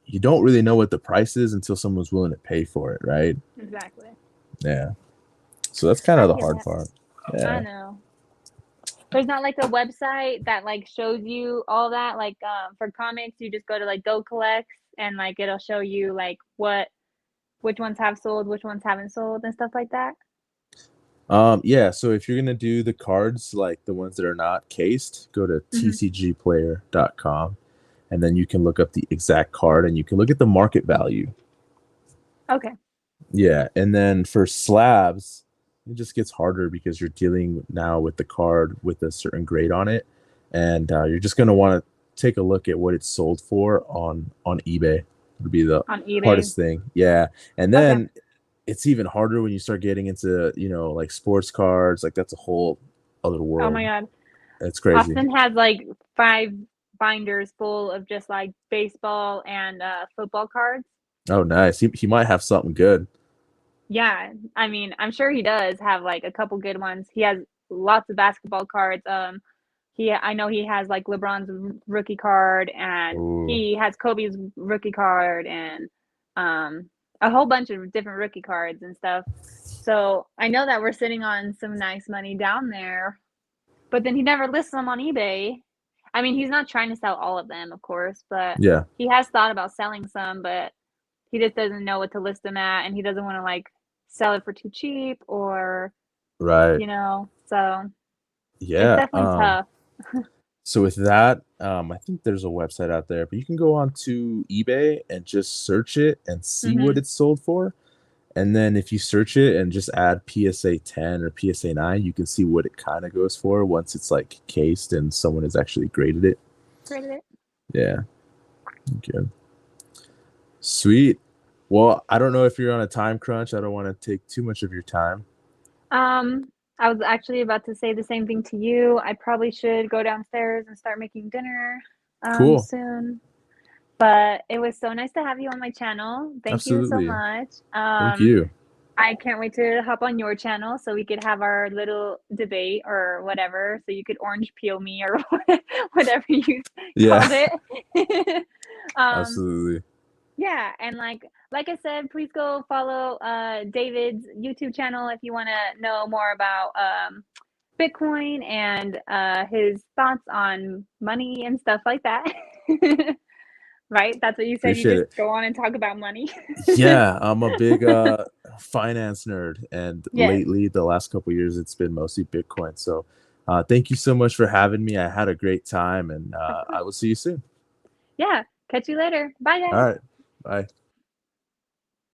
you don't really know what the price is until someone's willing to pay for it, right? exactly. Yeah. So that's kind of I the get hard that. part. I Yeah. know. There's not like a website that like shows you all that. Like for comics, you just go to like Go Collects and like it'll show you like which ones have sold, which ones haven't sold, and stuff like that. Yeah, so if you're gonna do the cards, like the ones that are not cased, go to Hmm. tcgplayer.com, and then you can look up the exact card and you can look at the market value. Okay. Yeah, and then for slabs, it just gets harder because you're dealing now with the card with a certain grade on it, and you're just gonna want to take a look at what it's sold for on eBay. Would be the On eBay. hardest thing. Yeah, and Okay. then it's even harder when you start getting into like sports cards. Like that's a whole other Oh my world. God. It's crazy. Austin has like 5 binders full of just like baseball and football cards. Oh, nice. He might have something good. Yeah, I mean, I'm sure he does have like a couple good ones. He has lots of basketball cards. I know he has like LeBron's rookie card, and Ooh, he has Kobe's rookie card, and a whole bunch of different rookie cards and stuff. So I know that we're sitting on some nice money down there, but then he never lists them on eBay. I mean, he's not trying to sell all of them, of course, but yeah, he has thought about selling some, but he just doesn't know what to list them at, and he doesn't want to like sell it for too cheap, or right. so it's Yeah. definitely tough. So with that, I think there's a website out there, but you can go on to eBay and just search it and see what Hmm. it's sold for. And then if you search it and just add PSA 10 or PSA 9, you can see what it kind of goes for once it's like cased and someone has actually graded it. Created it. Yeah. Good. Sweet. Well, I don't know if you're on a time crunch. I don't want to take too much of your time. I was actually about to say the same thing to you. I probably should go downstairs and start making dinner Cool. soon. But it was so nice to have you on my channel. Thank you so Absolutely. much. Thank you. I can't wait to hop on your channel so we could have our little debate or whatever. So you could orange peel me or whatever you Yeah, called it. um, absolutely. yeah, and like I said, please go follow David's YouTube channel if you want to know more about Bitcoin and his thoughts on money and stuff like that. Right? That's what you said. You Appreciate just it. go on and talk about money. Yeah, I'm a big finance nerd, and Yes. lately, the last couple years, it's been mostly Bitcoin. So, thank you so much for having me. I had a great time, and Of I course. will see you soon. Yeah. Catch you later. Bye, All guys. right, bye.